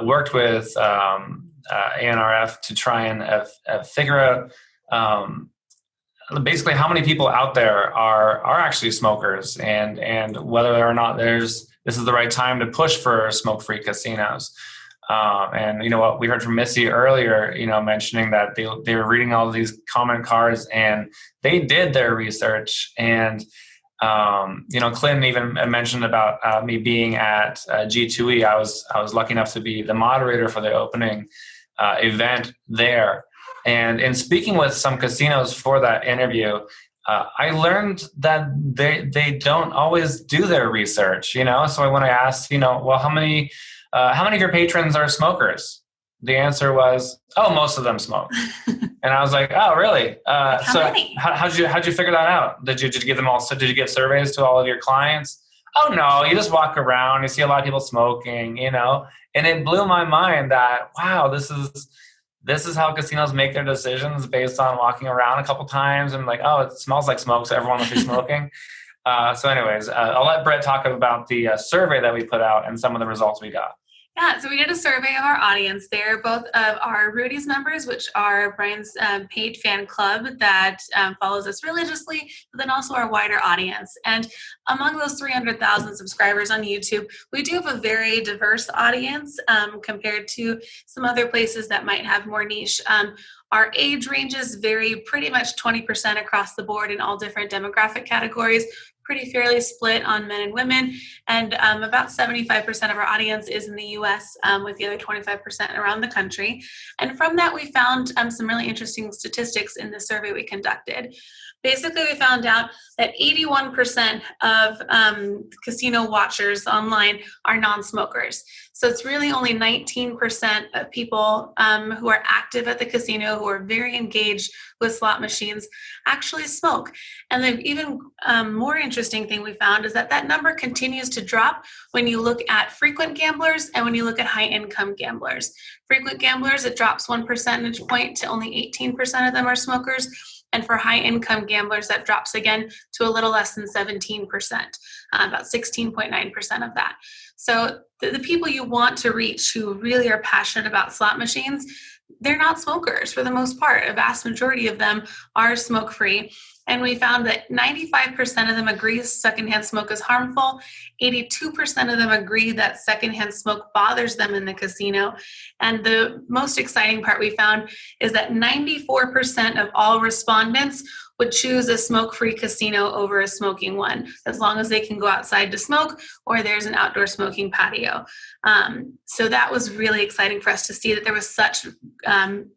worked with ANRF to try and figure out basically how many people out there are actually smokers, and whether or not this is the right time to push for smoke-free casinos. And you know what we heard from Missy earlier, mentioning that they were reading all of these comment cards and they did their research. And Clinton even mentioned about me being at G2E. I was lucky enough to be the moderator for the opening event there. And in speaking with some casinos for that interview, I learned that they don't always do their research. So when I asked, well, how many of your patrons are smokers? The answer was, oh, most of them smoke. And I was like, oh, really? How'd you figure that out? Did you give them all? So did you give surveys to all of your clients? Oh no, you just walk around, you see a lot of people smoking, and it blew my mind that, wow, this is how casinos make their decisions based on walking around a couple times and like, oh, it smells like smoke, so everyone must be smoking. So anyways, I'll let Britt talk about the survey that we put out and some of the results we got. Yeah, so we did a survey of our audience there, both of our Rudy's members, which are Brian's paid fan club that follows us religiously, but then also our wider audience. And among those 300,000 subscribers on YouTube, we do have a very diverse audience compared to some other places that might have more niche. Our age ranges vary pretty much 20% across the board in all different demographic categories, pretty fairly split on men and women, and about 75% of our audience is in the US, with the other 25% around the country. And from that, we found some really interesting statistics in the survey we conducted. Basically, we found out that 81% of casino watchers online are non-smokers. So it's really only 19% of people who are active at the casino, who are very engaged with slot machines, actually smoke. And the even more interesting thing we found is that number continues to drop when you look at frequent gamblers and when you look at high-income gamblers. Frequent gamblers, it drops 1 percentage point to only 18% of them are smokers. And for high-income gamblers, that drops again to a little less than 17%, about 16.9% of that. So the people you want to reach who really are passionate about slot machines, they're not smokers for the most part. A vast majority of them are smoke-free. And we found that 95% of them agree secondhand smoke is harmful. 82% of them agree that secondhand smoke bothers them in the casino. And the most exciting part we found is that 94% of all respondents would choose a smoke-free casino over a smoking one, as long as they can go outside to smoke or there's an outdoor smoking patio. So that was really exciting for us to see that there was such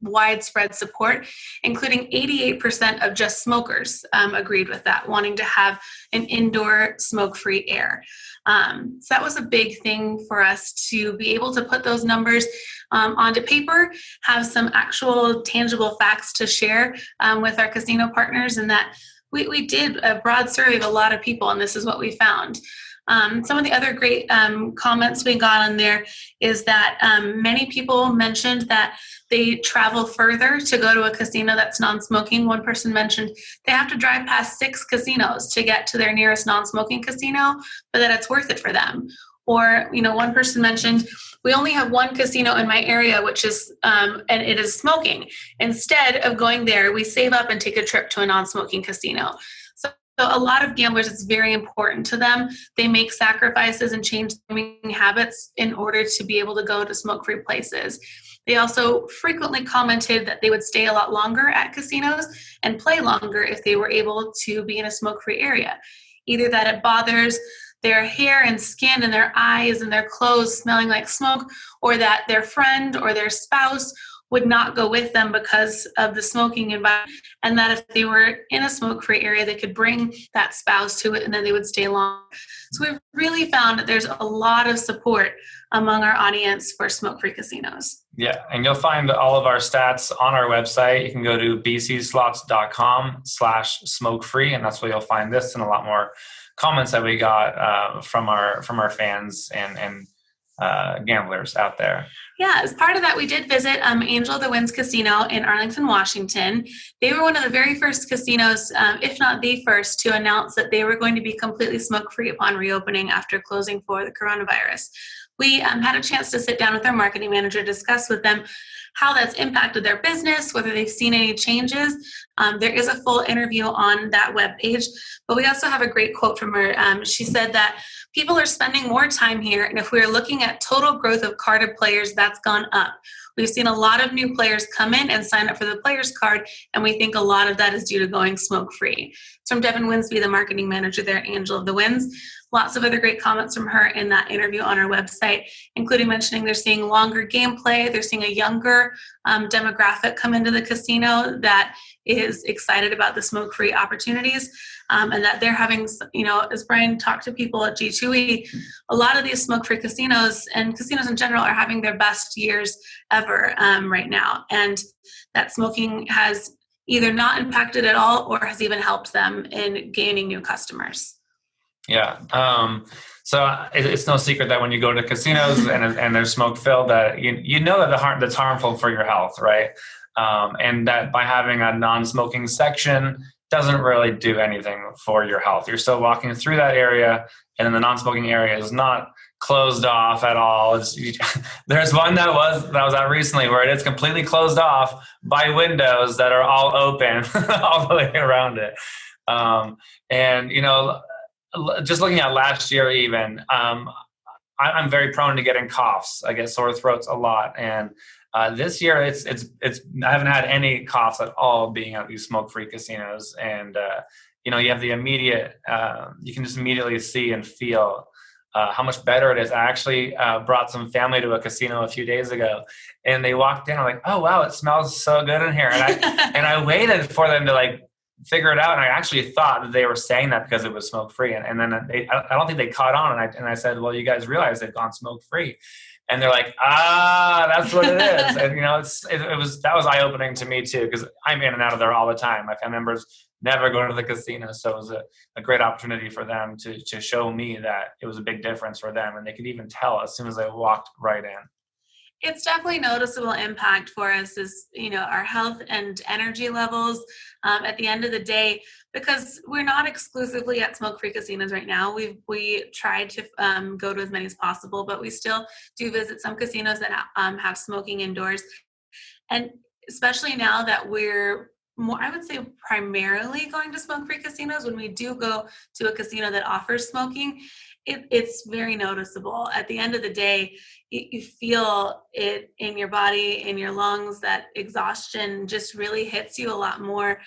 widespread support, including 88% of just smokers agreed with that, wanting to have an indoor smoke-free air. So that was a big thing for us to be able to put those numbers onto paper, have some actual tangible facts to share with our casino partners, and that we did a broad survey of a lot of people, and this is what we found. Some of the other great comments we got on there is that many people mentioned that they travel further to go to a casino that's non-smoking. One person mentioned they have to drive past 6 casinos to get to their nearest non-smoking casino, but that it's worth it for them. Or, one person mentioned, we only have one casino in my area, which is, and it is smoking. Instead of going there, we save up and take a trip to a non-smoking casino. So a lot of gamblers, it's very important to them. They make sacrifices and change gaming habits in order to be able to go to smoke-free places. They also frequently commented that they would stay a lot longer at casinos and play longer if they were able to be in a smoke-free area. Either that it bothers their hair and skin and their eyes and their clothes smelling like smoke, or that their friend or their spouse would not go with them because of the smoking environment, and that if they were in a smoke-free area, they could bring that spouse to it and then they would stay long. So we've really found that there's a lot of support among our audience for smoke-free casinos. Yeah, and you'll find all of our stats on our website. You can go to bcslots.com/smokefree, and that's where you'll find this and a lot more comments that we got from our fans and gamblers out there. Yeah, as part of that, we did visit Angel of the Winds Casino in Arlington, Washington. They were one of the very first casinos, if not the first, to announce that they were going to be completely smoke-free upon reopening after closing for the coronavirus. we had a chance to sit down with our marketing manager, discuss with them how that's impacted their business, whether they've seen any changes. There is a full interview on that webpage, but we also have a great quote from her. She said that people are spending more time here, and if we are looking at total growth of carded players, that's gone up. We've seen a lot of new players come in and sign up for the players card, and we think a lot of that is due to going smoke-free. It's from Devin Winsby, the marketing manager there, Angel of the Winds. Lots of other great comments from her in that interview on our website, including mentioning they're seeing longer gameplay, they're seeing a younger demographic come into the casino that is excited about the smoke-free opportunities, and that they're having, as Brian talked to people at G2E, a lot of these smoke-free casinos and casinos in general are having their best years ever right now, and that smoking has either not impacted at all or has even helped them in gaining new customers. Yeah. So it's no secret that when you go to casinos and they're smoke filled, that you know that that's harmful for your health, right? And that by having a non-smoking section doesn't really do anything for your health. You're still walking through that area, and then the non-smoking area is not closed off at all. There's one that was out recently where it is completely closed off by windows that are all open all the way around it. And just looking at last year, even I'm very prone to getting coughs. I get sore throats a lot, and this year it's I haven't had any coughs at all being at these smoke-free casinos, and you have the immediate. You can just immediately see and feel how much better it is. I actually brought some family to a casino a few days ago, and they walked in. I'm like, oh wow, it smells so good in here, and I waited for them to figure it out, and I actually thought that they were saying that because it was smoke-free, and then I don't think they caught on, and I said, well, you guys realize they've gone smoke-free, and they're like, that's what it is. And that was eye-opening to me too, because I'm in and out of there all the time. My family members never go to the casino, so it was a great opportunity for them to show me that it was a big difference for them, and they could even tell as soon as they walked right in. It's definitely noticeable impact for us is, our health and energy levels at the end of the day, because we're not exclusively at smoke-free casinos right now. We tried to go to as many as possible, but we still do visit some casinos that have smoking indoors. And especially now that we're more, I would say, primarily going to smoke-free casinos, when we do go to a casino that offers smoking, it's very noticeable. At the end of the day, you feel it in your body, in your lungs. That exhaustion just really hits you a lot more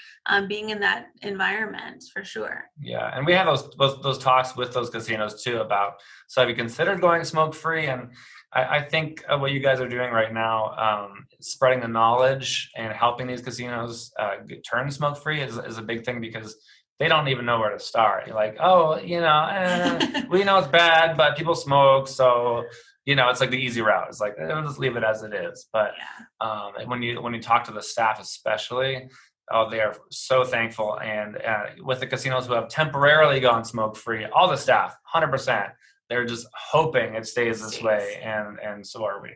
being in that environment, for sure. Yeah, and we have those talks with those casinos too about, so have you considered going smoke-free? And I think what you guys are doing right now, spreading the knowledge and helping these casinos turn smoke-free is a big thing, because they don't even know where to start. You're like, we know it's bad, but people smoke, so it's like the easy route. It's like, just leave it as it is. But when you talk to the staff, especially, they are so thankful. And with the casinos who have temporarily gone smoke-free, all the staff, 100%. They're just hoping it stays this way, and so are we.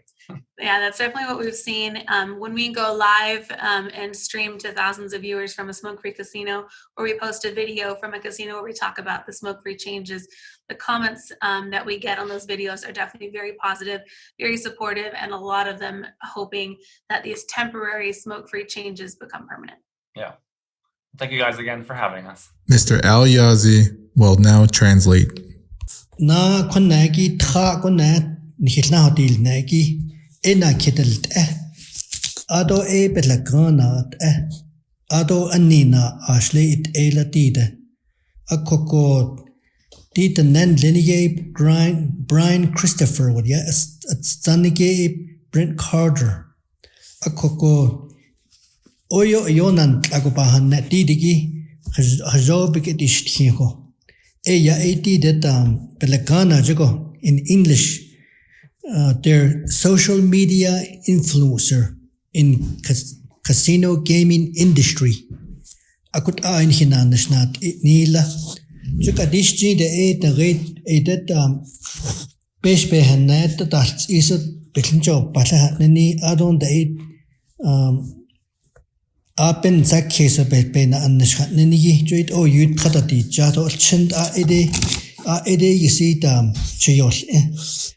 Yeah, that's definitely what we've seen. When we go live and stream to thousands of viewers from a smoke-free casino, or we post a video from a casino where we talk about the smoke-free changes, the comments that we get on those videos are definitely very positive, very supportive, and a lot of them hoping that these temporary smoke-free changes become permanent. Yeah. Thank you guys again for having us. Mr. Yazzie will now translate. Na konagi tha kona nihilna hotil nagi ena kidelt ado belakana ado anina ashle it elatide akoko dita nan lineage Brian Christopher would ya stanige Brent Carter akoko oyo yonan agobahan na didigi hajo bigedishtiho Eya 80 that Pelagana Jago in English, they're social media influencer in casino gaming industry. Akut ain hinanasnat nila. Juka dishji the rate that peshpe hanet that is a betinjo patahani adon the Apen zak case of Pena and Nishani, Joit or you Katati, Jato, Chind ede you see Chayos.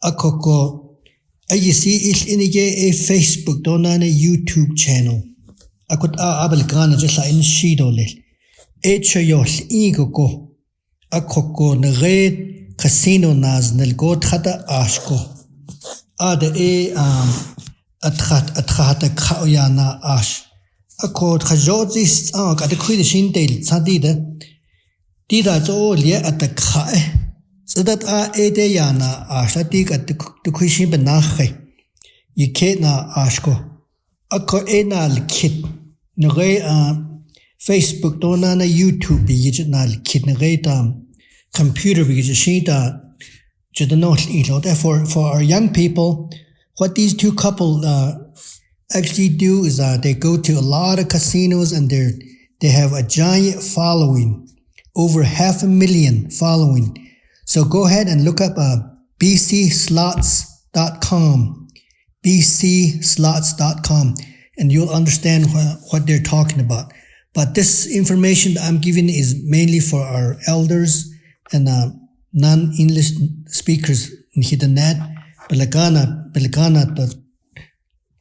Akoko ayisi il inige a Facebook dona na YouTube channel. Akot abel gana just in shido lil. Echo yos igoko. Akoko na red casino naz nel got hata ashko. Ade atkhata khaoyana ash. Akot khajozis at the queen shindale sadida. Dida zo lia at the khae. So that ede yana ashtatik at the kushin benache. You can't na ashko. Ako enal kit. Nere Facebook dona na YouTube bigit na kit nere computer bigit shita. Therefore, for our young people, what these two couple actually do is they go to a lot of casinos and they have a giant following, over 500,000 following. So go ahead and look up bcslots.com, bcslots.com, and you'll understand what they're talking about. But this information that I'm giving is mainly for our elders and non-English speakers in Hidanet, Belagana,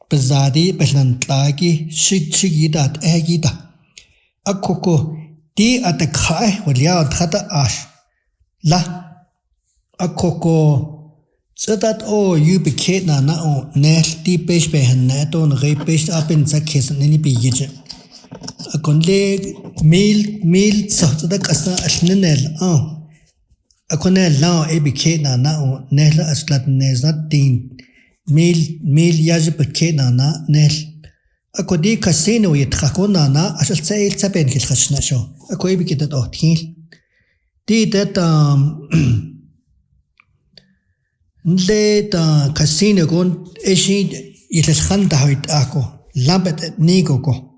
Bazadi, Belantlagi, Shigidat, Egida. Akoko, di at the Kai, Walia, Tata Ash. La Akoko, so that you became na Nash, deep base behind Nato, and rape based up in Zakis and any bigit. A conle meal, so that Casa Ashnel, Akonel now ebike na nehla aslat nezat din mil yazipeke na nel. Akodi casino yitkakona na asal sail saben kilkhashna show. Ako ebike that othil. Di that nle casino gon eshi yitlkhan dahit ako lambet nigo ko.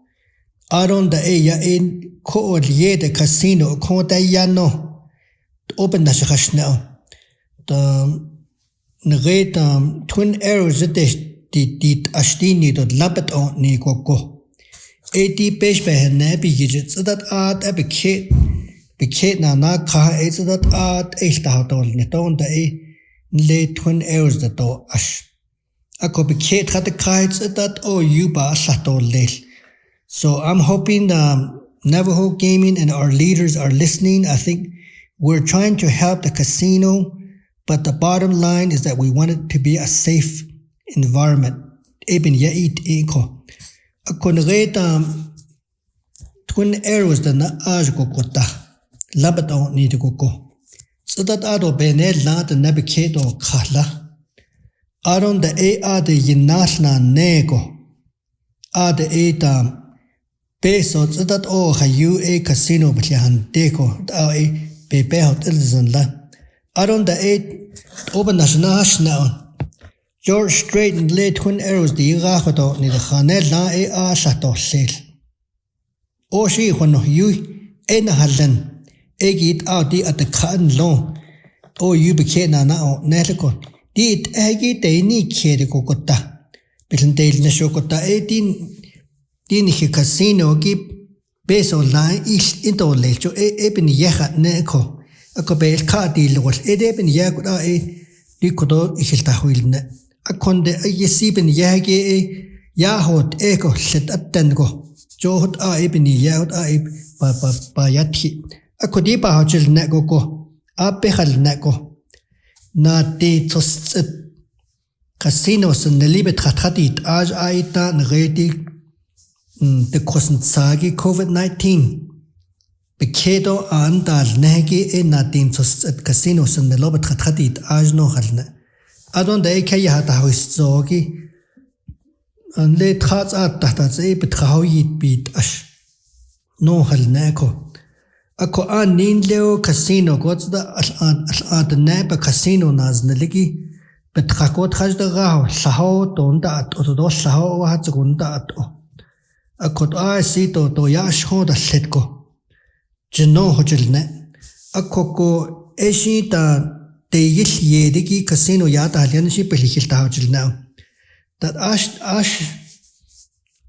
Aron da ya in ko liye de casino ko da yano. Open na siya now. The twin arrows that the ashtini dot lapet on ni koko. 80 page by her nappy gidget so that art a becate na ka it's that art echtahotol neton the late twin arrows that do ash. A copycat had the kites that you ba shatol lil. So I'm hoping Navajo Gaming and our leaders are listening. I think we're trying to help the casino, but the bottom line is that we want it to be a safe environment. Eben yait eko. Akonre twin arrows da na aj kokota. Labat on ni koko. So that ado benel la the nabicato kala. Aron the de yinashna nego. De peso so that hayu a casino betlihan deko da Pepe hotels and la. Around the 8 open national. George Strait and late twin arrows the Irahoto near the Hanel la shato sale. O she when you ain't Hallen. Egg out the at the cotton law. O you became now Netico. Did Aggie they need Kediko Gota. Bill Dale Nashokota 18 Dinny casino keep. Beso line is into lecture eben yahat neko. A cobel car deal was eben yagut Ricodo Ishiltahwilne. A conde a yesibin yage yahot echo set at dengo. Johot eben yahut by yati. A codipa hochel neko go. A pehal neko. Na de tost casinos and the libet hatit as aita nredi. The cosnt sagi COVID-19. Bekedo andal negi natin sos at casinos and the lobet hatit as no halne. Adon de kaya hatahoist zogi and let hats at that betrahoyit beat ash. No halneko. Ako an leo casino gods the at napa casino nas neligi betrakot has the rao saho donda at otodos saho hatsugunda at o. A could I see to yash hold a setko. Jeno hojelne. A coco eshita de yish yediki casino yata alianship pelihilta hojel now. That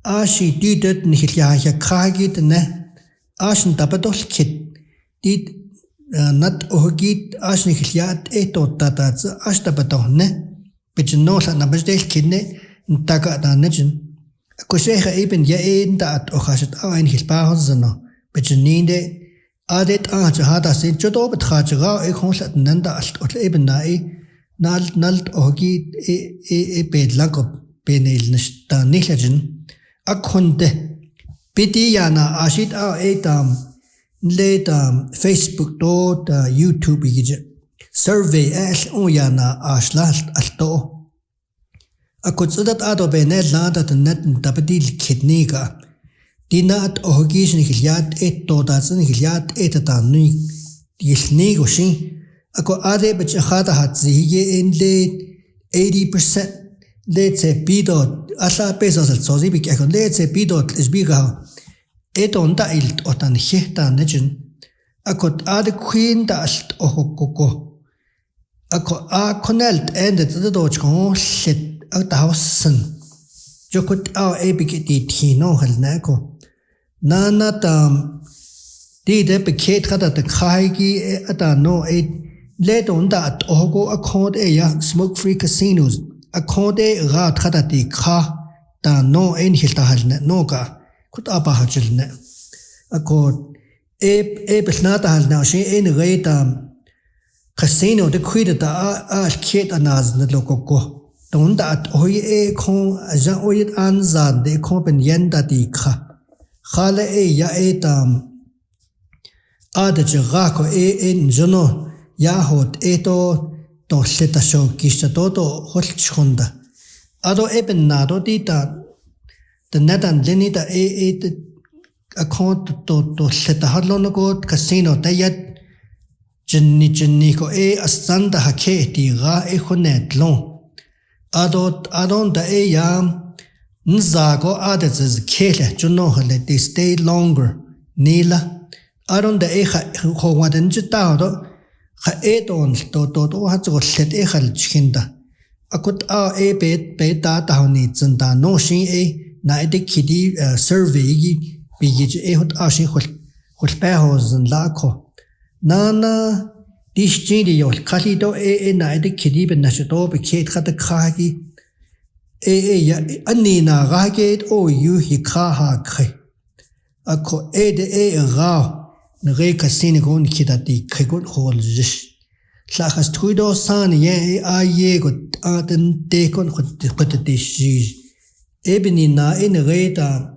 ashi did it nihilya kagit ne. Ashin tapados kit did nat ohgit asnikhliat eto tatats ashtabatohne bichnola nabasdel kinne taka danejin kusheha eben ya dat ohashat ein hilpahozno bichninde adet hada sin jodo betkhajra ekhonsat nanda alt eben nai nalt ohgit e bedlakop benel nishta nihlajin akhonde bidiyana ashit etam Late Facebook dot YouTube survey as oyana ashlast alto. A kutsudat ado benet lada the net dabadil kidniga. Dinat ohogis nigiat et dodas nigiat etatani yisnigoshi. Ako ade bachata hat zige in late 80%. Let's say bidot asa pesos at sozibik akon let's say bidot is biga. Eton da ilt otan hehta nejin. Akot ade queen da alt ohokoko. Ako a konelt endet the dodge kon shit out the house. Jokut our ebikiti tino halnako. Nana di de biket hada the kaigi at no eight let on that ohogo accord ya Smokefree casinos. Accord rat hada di ka da no en hilta halne noga. Kut abahajilne. Akod besnata halna she en reta casino de quida da al kiet anaz na lokoko. Don dat oy kon aja oyet anzan de kompen yenda di kha. Khale ya ade jrako en jono ya hot eto to seta sho kista to holchonda. Ado eben nado di ta the net and Lenny the account to set the Hadlon God casino tayat Jenny ko asanda hake ti ra honet long. Adon the yam Nzago added as kele juno let they stay longer. Nila Adon the ho waden jitado ha edon to hat to set hal chinda. Akut bet data honits and no she na ede kidi survey gi bigij ehot ashi khulpahos lako nana dishjidi yol khalido na ede kidi ben nasho be khet khata khagi ya anina raget o yu hi kha ha khe ako ede ra nre kasine gon kidati khegon khol jish khlas tuido san ye aye got aten te kon khot shi Ebony na in reta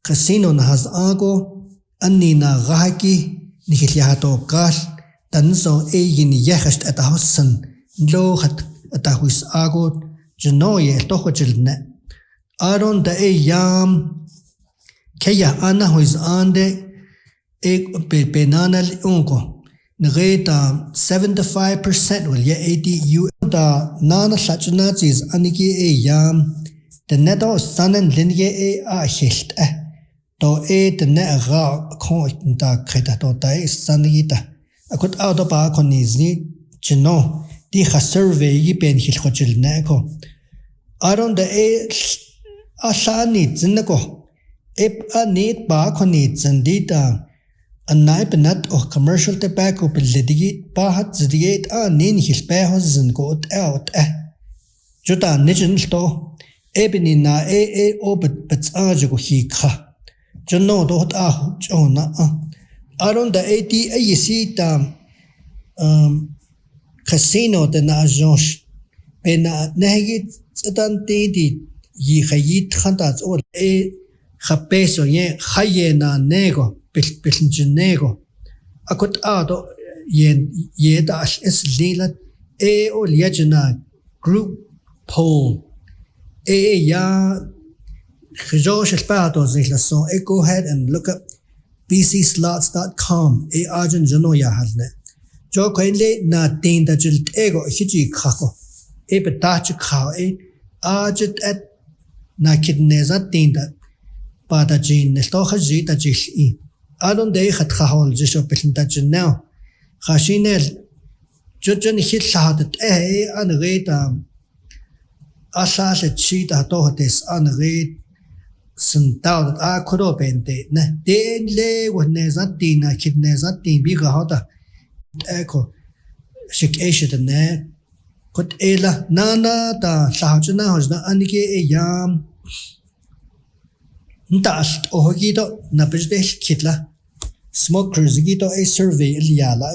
casino na has ago anni na gahaki nikiliato kash tanso egin yahast at a hossan lo hat at a huis ago janoye tohojilne aron da yam kaya ana huis ande penanal unko Nreta 75% will ye 80 u da nana sachunazis aniki yam the neto sun and linear hilt to the net ra con da creta to die sanita. I could out of our conizni, Geno, di ha survey ye ben hilchil neko. Aron the asani zinako. Ep a neat bar conits and dita. A nipe nut or commercial tobacco bellidigate bahat zidiate a nin his behos and got out Juta nijin sto. Ebony na obet bets ajago he ka. Jono dot jona. Aron the 80 a yisita casino de na josh. Bena negit satan dedi ye hayit hantats or hapeso ye hayena nego nego. Akut ado ye dash is lilat or yajana group poll. Ya Josh Patos so go ahead and look up bcslots.com arjun jano ya halne jo koinle na tin da jil ego hiji khako betach kha ajit at na kidneza tin da pada jin ne sto khaji da jil alon de khat khahol jisho pelta jinao khashinel jojon hit sahadat an reta asase chita tohtes an red sentao a khoro bente na den le wone zatina kidne zatin bi ga hoda echo shik asia the ne kot ela nana ta sahjuna hojna anike e yam ntas ohogi to na pejde kitla smokers gi to a survey liala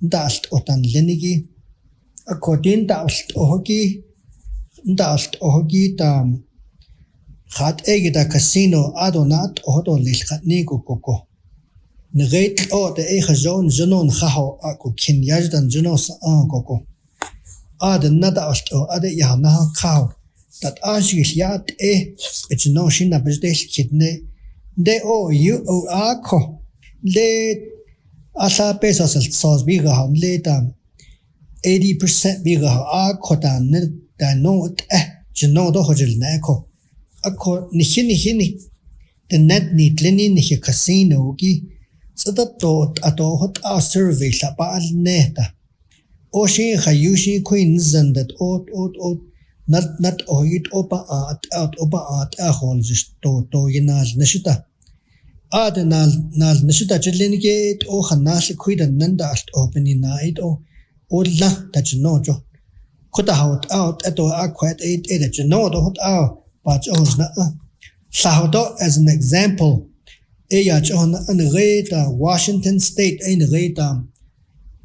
ntas otan lenigi according to ohogi tam Gaat egida casino adonat odo lilgat nigo koko. Negeit o de ege zoon zonon gaho ako kin yazdan zonos aan koko. Ade nada ast o ade yahna kao. Dat azil yat it's no shina bezdel kidne. De o you o ako. Le asa pesas al sos biga ham le tam 80% biga ako dan ne dan no jino do hojil na ako. Ako nihi the net need leni nihi casino gi so that tot ato hot our survey la pa al neta o shi khayushi queens and that ot not o it opa at a hol just to yinal nishita adenal nal nishita jilin ge o khanas kuidan nanda alt open in night o la that you know jo kota out ato a quite eight that you know hot out but Sahado as an example, on Washington State in Reta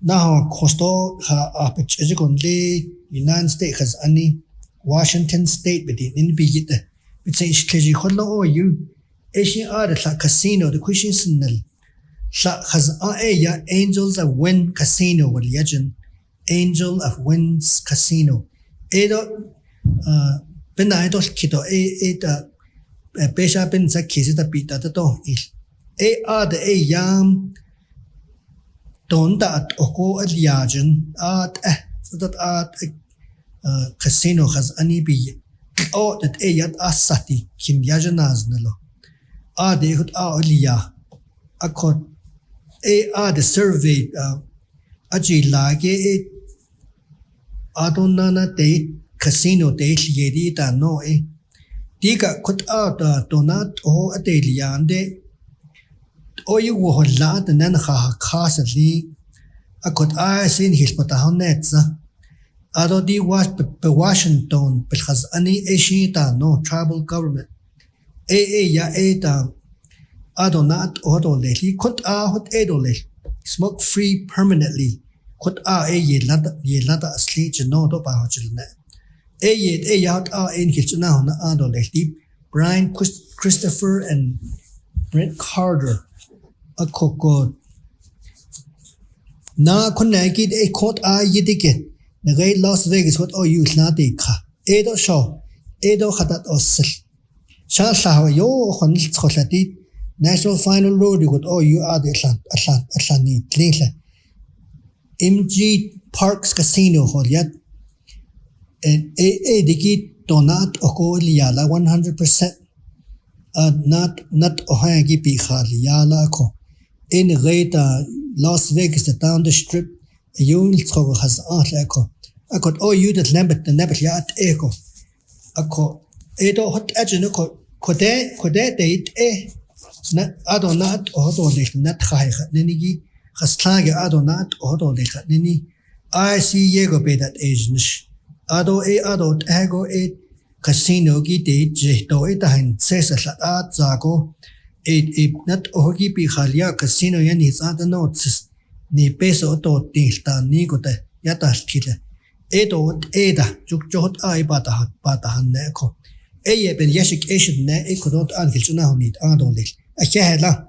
now Costo ha United States has any Washington State but in Bigit. It's a Shiji Holo or you Asian art casino the Christian Signal. Has Angels of Wind Casino with legend Angel of Winds Casino. Edo Benaidos Kito Pesha Ben Zakis the Pita the door is the yam don't that oko at Yajan art so that art casino has any be oh that yat asati Kim Yajanaz Nalo they hut Alia accord the survey Aji Lage Adonana date casino date yedi da no Diga cut out donut o a daily yande o you will la the nanha castle a cut eyes in his patahonetza Ado di was the Washington because any Ashita no tribal government ya Adonat auto lately cut out edole smoke free permanently cut ye lada asleep no do bahojilne out in Hitchana Adoleti, Brian Christopher and Britt Carter. A coco. Na connected a court yidike. The great Las Vegas what all you nadeka. Edo show. Edo hadat osel. Shasha yo honilskotati. National Final Road with all you are the Atlani Tlingle. MG Parks Casino Holiat. And digi donat oko liala 100%. Not ohagi piha liala ko. In Reta Las Vegas the down the strip a unil has echo. I got all you that lambert the never yat echo. Ako edo hot agenoko kode date adonat odolik net high nini has klage adonat odolik nini I see yego be that age. Ado ego casino gite jehto itahin sesa at zago not ogi pihalia casino yan is other notes ni peso to tilta ni gote yatas kile eda jukjot ai batahan neko ben yashik asian ne ekodot anfilchuna honit adolil akehela.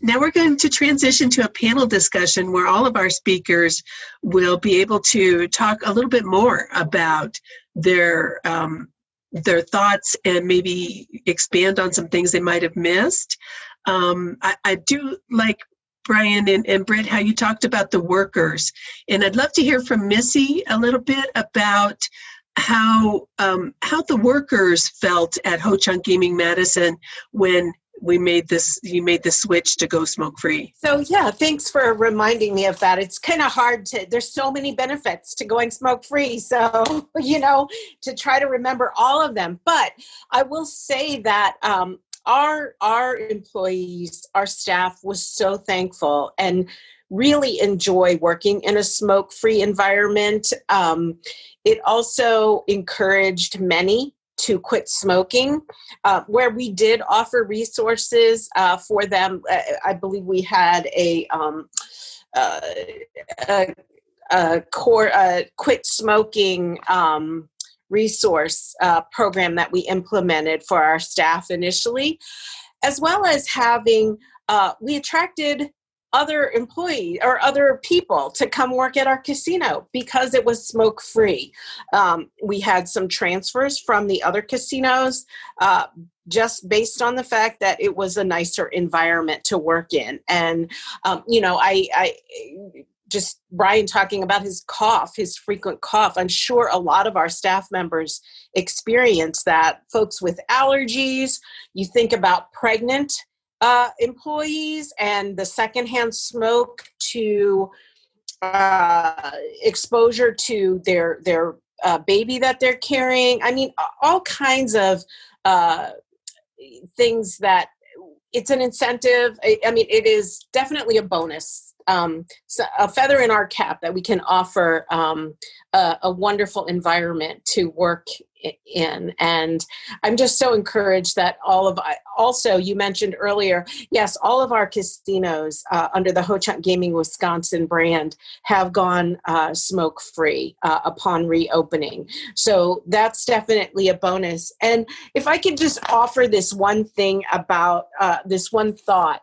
Now we're going to transition to a panel discussion where all of our speakers will be able to talk a little bit more about their thoughts and maybe expand on some things they might have missed. I do like, Brian and Britt, how you talked about the workers. And I'd love to hear from Missy a little bit about how the workers felt at Ho Chunk Gaming Madison when you made the switch to go smoke free. So yeah, thanks for reminding me of that. It's kind of hard there's so many benefits to going smoke free. So, to try to remember all of them. But I will say that our employees, our staff was so thankful and really enjoy working in a smoke-free environment. It also encouraged many to quit smoking, where we did offer resources for them. I believe we had a quit smoking resource program that we implemented for our staff initially, as well as having, we attracted other employees or other people to come work at our casino because it was smoke free. We had some transfers from the other casinos just based on the fact that it was a nicer environment to work in. And, I just Brian talking about his cough, his frequent cough. I'm sure a lot of our staff members experience that. Folks with allergies, you think about pregnant employees and the secondhand smoke to exposure to their baby that they're carrying. I mean, all kinds of things that it's an incentive. I mean, it is definitely a bonus. So a feather in our cap that we can offer a wonderful environment to work in. And I'm just so encouraged that also you mentioned earlier, yes, all of our casinos under the Ho-Chunk Gaming Wisconsin brand have gone smoke-free upon reopening. So that's definitely a bonus. And if I could just offer this one thing about this one thought,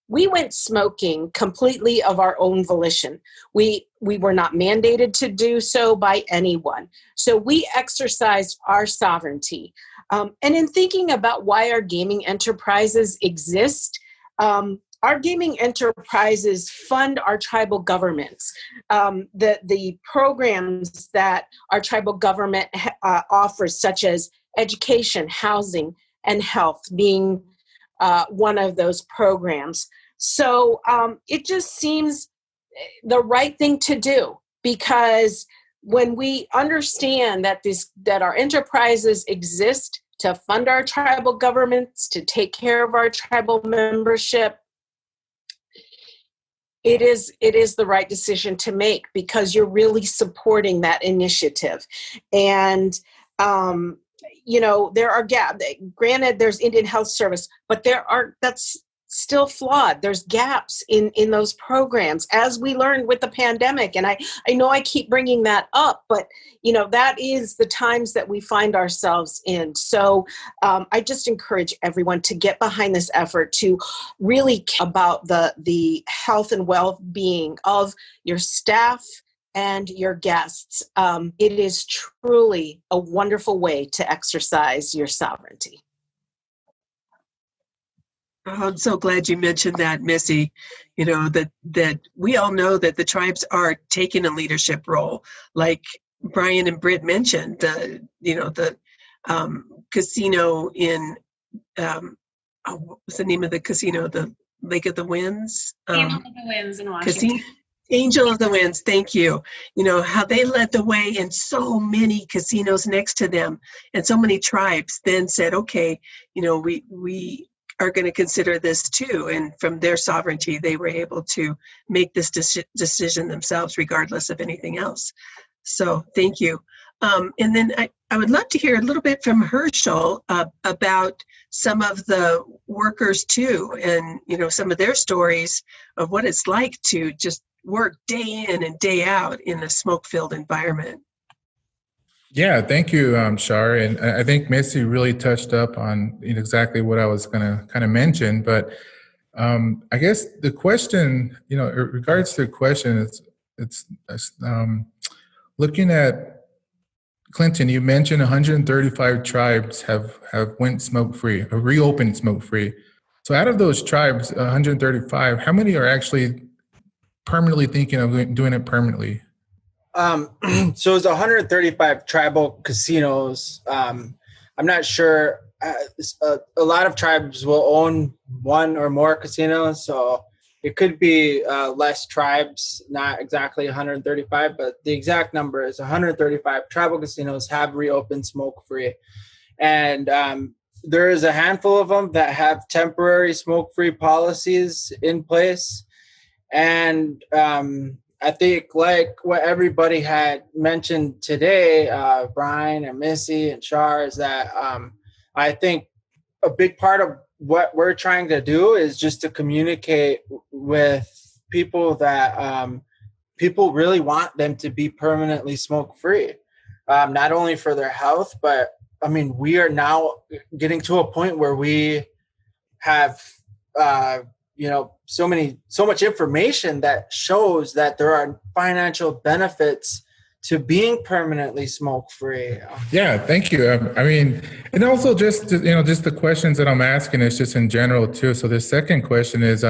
we went smoking completely of our own volition. We were not mandated to do so by anyone. So we exercised our sovereignty. And in thinking about why our gaming enterprises exist, our gaming enterprises fund our tribal governments. The programs that our tribal government offers, such as education, housing, and health, being one of those programs. So it just seems the right thing to do, because when we understand that our enterprises exist to fund our tribal governments, to take care of our tribal membership, it is the right decision to make, because you're really supporting that initiative. And there are gaps. Granted, there's Indian Health Service, but that's still flawed. There's gaps in those programs, as we learned with the pandemic. And I know I keep bringing that up, but that is the times that we find ourselves in. So I just encourage everyone to get behind this effort to really care about the health and well-being of your staff and your guests. It is truly a wonderful way to exercise your sovereignty. Oh, I'm so glad you mentioned that, Missy. That we all know that the tribes are taking a leadership role, like Brian and Britt mentioned. The casino in what's the name of the casino? The Lake of the Winds. Angel of the Winds in Washington. Angel of the Winds, thank you. How they led the way, and so many casinos next to them, and so many tribes then said, okay, we are going to consider this too. And from their sovereignty, they were able to make this decision themselves, regardless of anything else. So thank you. And then I would love to hear a little bit from Hershel about some of the workers too, and some of their stories of what it's like to just work day in and day out in a smoke-filled environment. Yeah, thank you, Shar. And I think Missy really touched up on exactly what I was going to kind of mention. But I guess the question, in regards to the question, it's looking at Clinton. You mentioned 135 tribes have went smoke-free, or reopened smoke-free. So out of those tribes, 135, how many are actually permanently thinking of doing it permanently? So it's 135 tribal casinos. I'm not sure. A lot of tribes will own one or more casinos, so it could be less tribes, not exactly 135, but the exact number is 135 tribal casinos have reopened smoke-free. And there is a handful of them that have temporary smoke-free policies in place. And I think like what everybody had mentioned today, Brian and Missy and Shar, is that I think a big part of what we're trying to do is just to communicate with people that people really want them to be permanently smoke-free, not only for their health, but I mean, we are now getting to a point where we have, so much information that shows that there are financial benefits to being permanently smoke-free. Yeah, thank you. I mean, and also just the questions that I'm asking is just in general too. So the second question is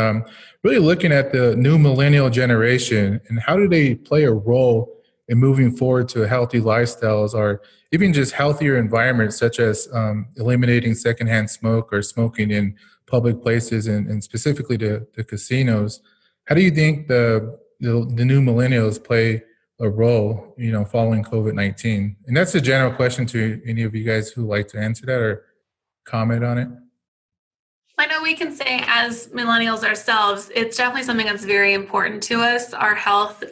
really looking at the new millennial generation and how do they play a role in moving forward to healthy lifestyles or even just healthier environments, such as eliminating secondhand smoke or smoking in public places and specifically the casinos. How do you think the new millennials play a role, following COVID-19? And that's a general question to any of you guys who like to answer that or comment on it. I know we can say as millennials ourselves, it's definitely something that's very important to us. Our health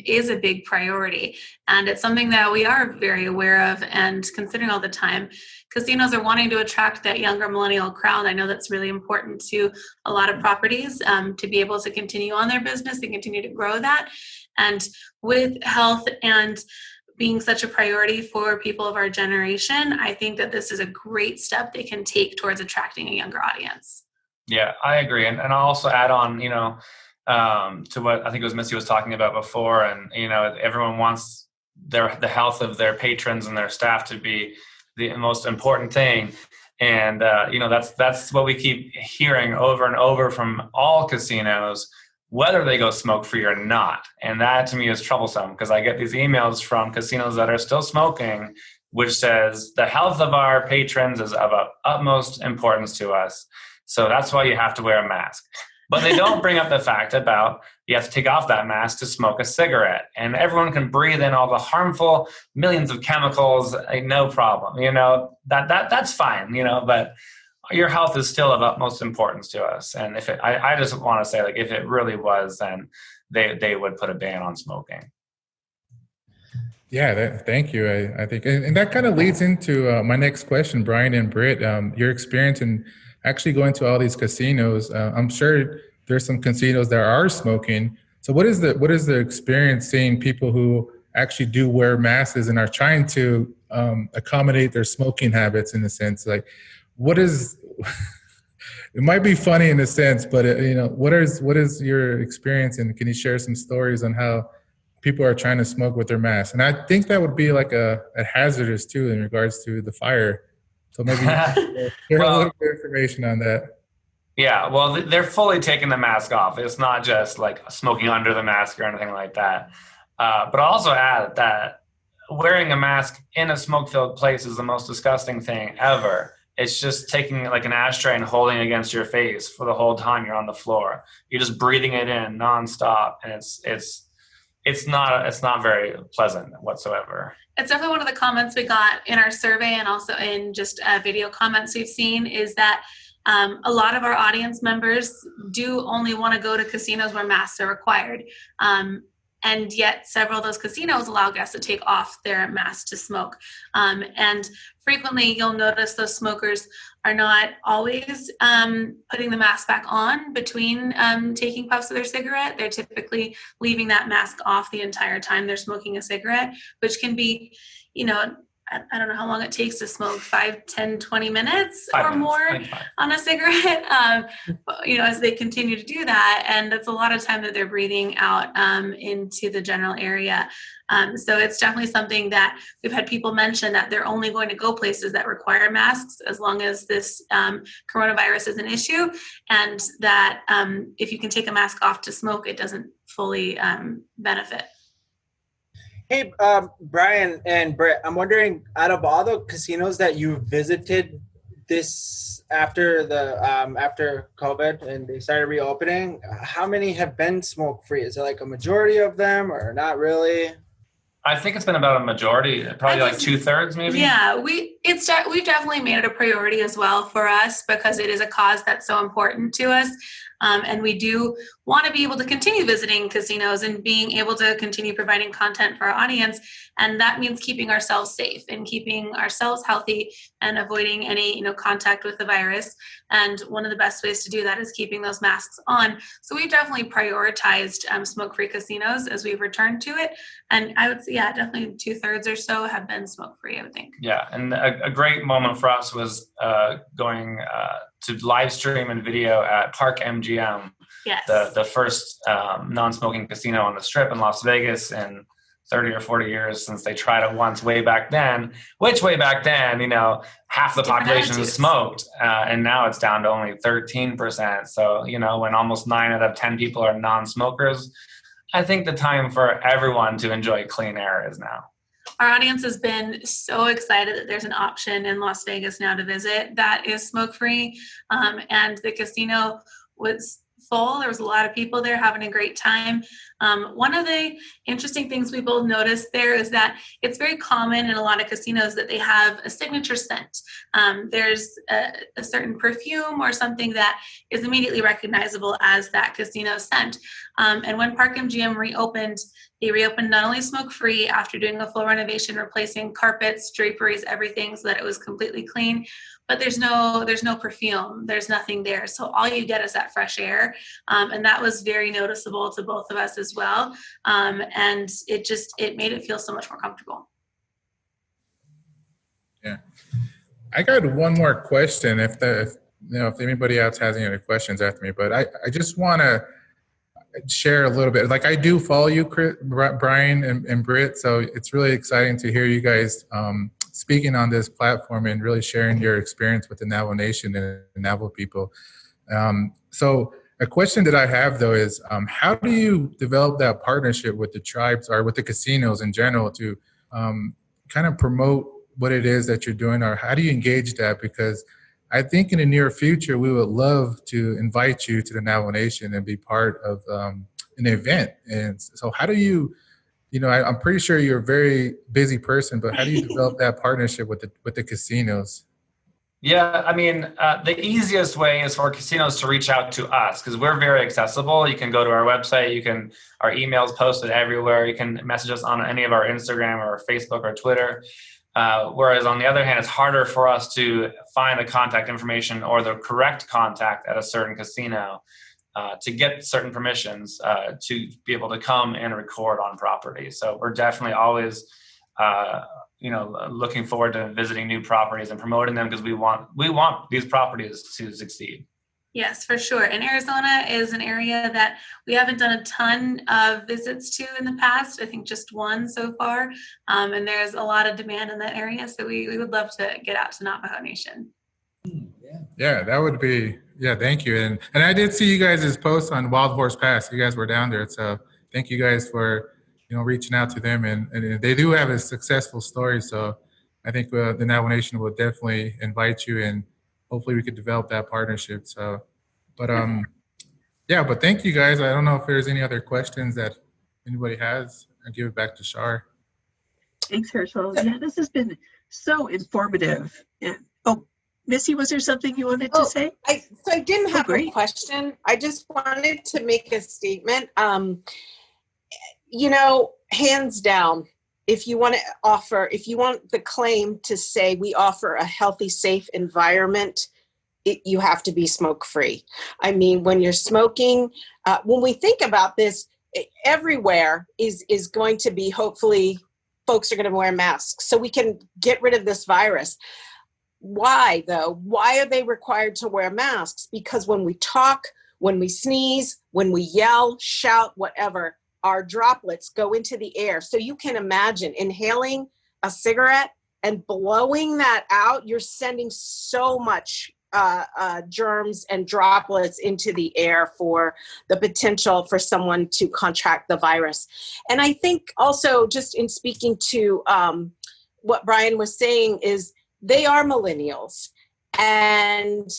is a big priority, and it's something that we are very aware of and considering all the time. Casinos are wanting to attract that younger millennial crowd. I know that's really important to a lot of properties to be able to continue on their business and continue to grow that. And with health and being such a priority for people of our generation, I think that this is a great step they can take towards attracting a younger audience. Yeah, I agree. And I'll also add on, to what I think it was Missy was talking about before. And, everyone wants the health of their patrons and their staff to be the most important thing. And, that's what we keep hearing over and over from all casinos, whether they go smoke-free or not. And that to me is troublesome because I get these emails from casinos that are still smoking, which says the health of our patrons is of utmost importance to us. So that's why you have to wear a mask. But they don't bring up the fact about you have to take off that mask to smoke a cigarette. And everyone can breathe in all the harmful millions of chemicals, no problem. That's fine, but your health is still of utmost importance to us. And I just want to say, if it really was, then they would put a ban on smoking. Yeah, thank you. I think, and that kind of leads into my next question, Brian and Britt. Your experience in actually going to all these casinos. I'm sure there's some casinos that are smoking. So what is the experience seeing people who actually do wear masks and are trying to accommodate their smoking habits in a sense? What is, it might be funny in a sense, but what is your experience, and can you share some stories on how people are trying to smoke with their masks? And I think that would be a hazardous too in regards to the fire. So maybe share a little bit of information on that. Yeah, well, they're fully taking the mask off. It's not just smoking under the mask or anything like that. But I'll also add that wearing a mask in a smoke-filled place is the most disgusting thing ever. It's just taking an ashtray and holding it against your face for the whole time you're on the floor. You're just breathing it in nonstop, and it's not very pleasant whatsoever. It's definitely one of the comments we got in our survey and also in just video comments we've seen is that a lot of our audience members do only want to go to casinos where masks are required. And yet several of those casinos allow guests to take off their mask to smoke. And frequently you'll notice those smokers are not always putting the mask back on between taking puffs of their cigarette. They're typically leaving that mask off the entire time they're smoking a cigarette, which can be, I don't know how long it takes to smoke, 5, 10, 20 minutes or more on a cigarette, as they continue to do that. And that's a lot of time that they're breathing out into the general area. So it's definitely something that we've had people mention that they're only going to go places that require masks as long as this coronavirus is an issue. And that if you can take a mask off to smoke, it doesn't fully benefit. Hey, Brian and Britt, I'm wondering, out of all the casinos that you visited this after COVID and they started reopening, how many have been smoke-free? Is it a majority of them or not really? I think it's been about a majority, probably like 2/3 maybe. Yeah, we've definitely made it a priority as well for us because it is a cause that's so important to us. And we do want to be able to continue visiting casinos and being able to continue providing content for our audience. And that means keeping ourselves safe and keeping ourselves healthy and avoiding any, contact with the virus. And one of the best ways to do that is keeping those masks on. So we've definitely prioritized smoke-free casinos as we've returned to it. And I would say, yeah, definitely 2/3 or so have been smoke-free, I would think. Yeah, and a great moment for us was going to live stream and video at Park MGM, yes, the first non-smoking casino on the Strip in Las Vegas in 30 or 40 years since they tried it once way back then, which way back then, half the population is smoked, and now it's down to only 13%. So, when almost 9 out of 10 people are non-smokers, I think the time for everyone to enjoy clean air is now. Our audience has been so excited that there's an option in Las Vegas now to visit that is smoke-free, and the casino was full. There was a lot of people there having a great time. One of the interesting things we both noticed there is that it's very common in a lot of casinos that they have a signature scent. There's a certain perfume or something that is immediately recognizable as that casino scent. And when Park MGM reopened, they reopened not only smoke-free after doing a full renovation, replacing carpets, draperies, everything so that it was completely clean, but there's no perfume, there's nothing there. So all you get is that fresh air. And that was very noticeable to both of us as well. And it made it feel so much more comfortable. Yeah. I got one more question if anybody else has any other questions after me, but I just want to share a little bit. Like, I do follow you, Brian and Britt, so it's really exciting to hear you guys speaking on this platform and really sharing your experience with the Navajo Nation and the Navajo people. So a question that I have, though, is how do you develop that partnership with the tribes or with the casinos in general to kind of promote what it is that you're doing, or how do you engage that? Because I think in the near future, we would love to invite you to the Navajo Nation and be part of an event. And so how do you, I'm pretty sure you're a very busy person, but how do you develop that partnership with the casinos? Yeah, I mean, the easiest way is for casinos to reach out to us because we're very accessible. You can go to our website. Our email's posted everywhere. You can message us on any of our Instagram or Facebook or Twitter. Whereas on the other hand, it's harder for us to find the contact information or the correct contact at a certain casino to get certain permissions to be able to come and record on property. So we're definitely always, looking forward to visiting new properties and promoting them because we want these properties to succeed. Yes, for sure. And Arizona is an area that we haven't done a ton of visits to in the past. I think just one so far. And there's a lot of demand in that area. So we would love to get out to Navajo Nation. Yeah, that would be, thank you. And I did see you guys' post on Wild Horse Pass. You guys were down there. So thank you guys for, reaching out to them. And they do have a successful story. So I think the Navajo Nation will definitely invite you, and hopefully we could develop that partnership. So, but thank you guys. I don't know if there's any other questions that anybody has. I'll give it back to Shar. Thanks, Hershel. Yeah, this has been so informative. Yeah. Oh, Missy, was there something you wanted to say? I didn't have a question. I just wanted to make a statement. Hands down, if you want the claim to say we offer a healthy, safe environment, you have to be smoke-free. I mean, when you're smoking, when we think about this, everywhere is going to be, hopefully, folks are going to wear masks so we can get rid of this virus. Why, though? Why are they required to wear masks? Because when we talk, when we sneeze, when we yell, shout, whatever, our droplets go into the air. So you can imagine inhaling a cigarette and blowing that out. You're sending so much germs and droplets into the air for the potential for someone to contract the virus. And I think also, just in speaking to what Brian was saying, is they are millennials. And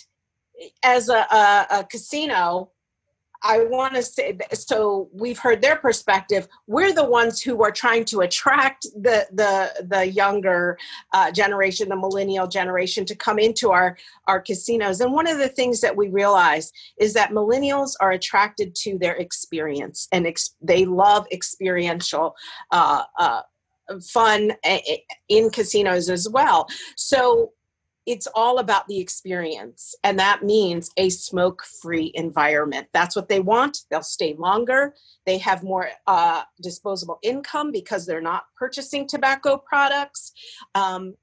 as a casino, I want to say, so we've heard their perspective. We're the ones who are trying to attract the younger generation, the millennial generation, to come into our casinos. And one of the things that we realize is that millennials are attracted to their experience, and they love experiential fun in casinos as well. So it's all about the experience, and that means a smoke-free environment. That's what they want. They'll stay longer. They have more disposable income because they're not purchasing tobacco products. And,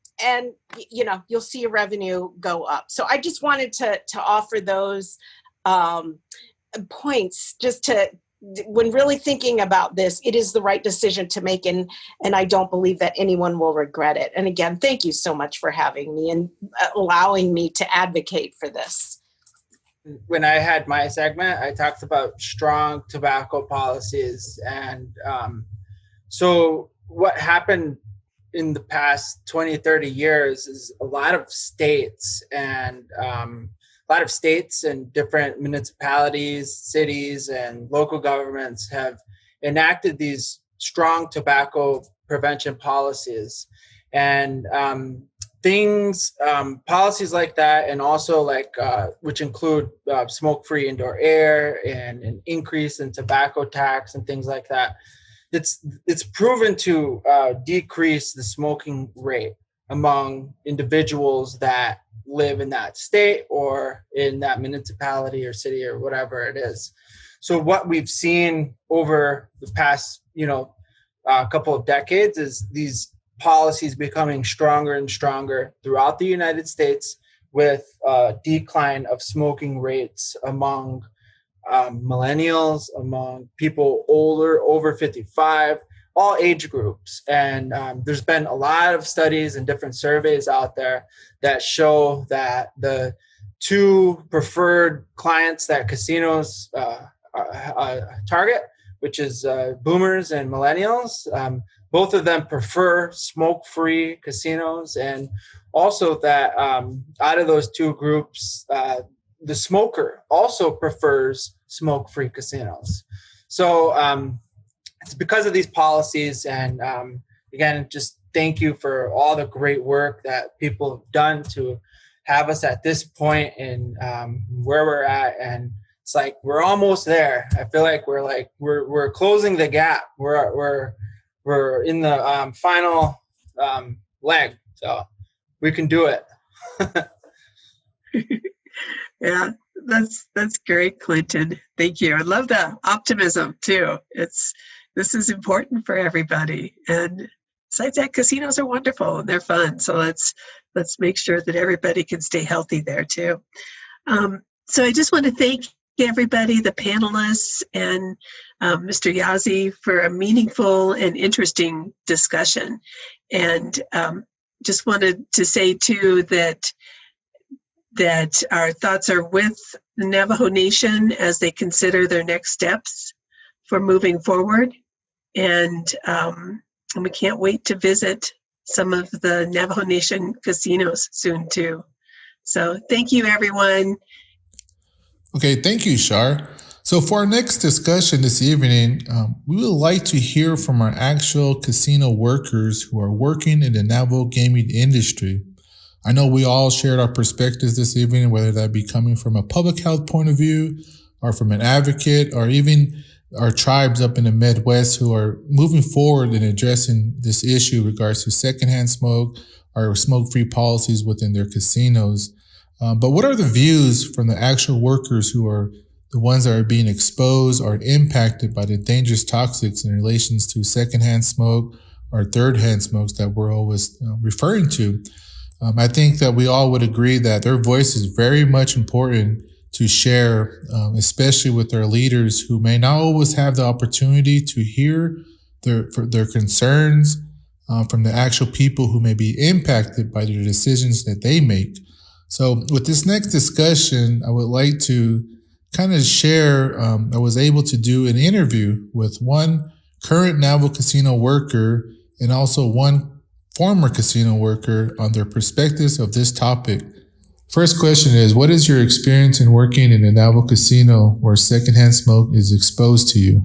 you know, you'll see your revenue go up. So I just wanted to offer those points just to, when really thinking about this, it is the right decision to make, and I don't believe that anyone will regret it. And again, thank you so much for having me and allowing me to advocate for this. When I had my segment, I talked about strong tobacco policies. And so what happened in the past 20, 30 years is a lot of states and different municipalities, cities, and local governments have enacted these strong tobacco prevention policies. And policies like that, and also like which include smoke-free indoor air and an increase in tobacco tax and things like that. It's proven to decrease the smoking rate among individuals that live in that state or in that municipality or city or whatever it is. So what we've seen over the past, couple of decades is these policies becoming stronger and stronger throughout the United States, with a decline of smoking rates among millennials, among people older, over 55, all age groups. And there's been a lot of studies and different surveys out there that show that the two preferred clients that casinos target, which is boomers and millennials, both of them prefer smoke-free casinos. And also that out of those two groups, the smoker also prefers smoke-free casinos. So it's because of these policies. And again, just thank you for all the great work that people have done to have us at this point in where we're at. And it's like we're almost there. I feel like we're closing the gap. We're in the final leg, so we can do it. Yeah, that's great, Clinton. Thank you. I love the optimism too. This is important for everybody. And besides that, casinos are wonderful and they're fun. So let's make sure that everybody can stay healthy there too. So I just want to thank everybody, the panelists, and Mr. Yazzie for a meaningful and interesting discussion. And just wanted to say too that our thoughts are with the Navajo Nation as they consider their next steps for moving forward. And we can't wait to visit some of the Navajo Nation casinos soon too. So thank you, everyone. Okay, thank you, Shar. So for our next discussion this evening, we would like to hear from our actual casino workers who are working in the Navajo gaming industry. I know we all shared our perspectives this evening, whether that be coming from a public health point of view or from an advocate, or even our tribes up in the Midwest who are moving forward in addressing this issue in regards to secondhand smoke or smoke-free policies within their casinos. But what are the views from the actual workers who are the ones that are being exposed or impacted by the dangerous toxics in relations to secondhand smoke or third-hand smokes that we're always referring to? I think that we all would agree that their voice is very much important to share, especially with their leaders who may not always have the opportunity to hear their concerns from the actual people who may be impacted by the decisions that they make. So with this next discussion, I would like to kind of share, I was able to do an interview with one current Navajo casino worker and also one former casino worker on their perspectives of this topic. First question is, what is your experience in working in a Navajo casino where secondhand smoke is exposed to you?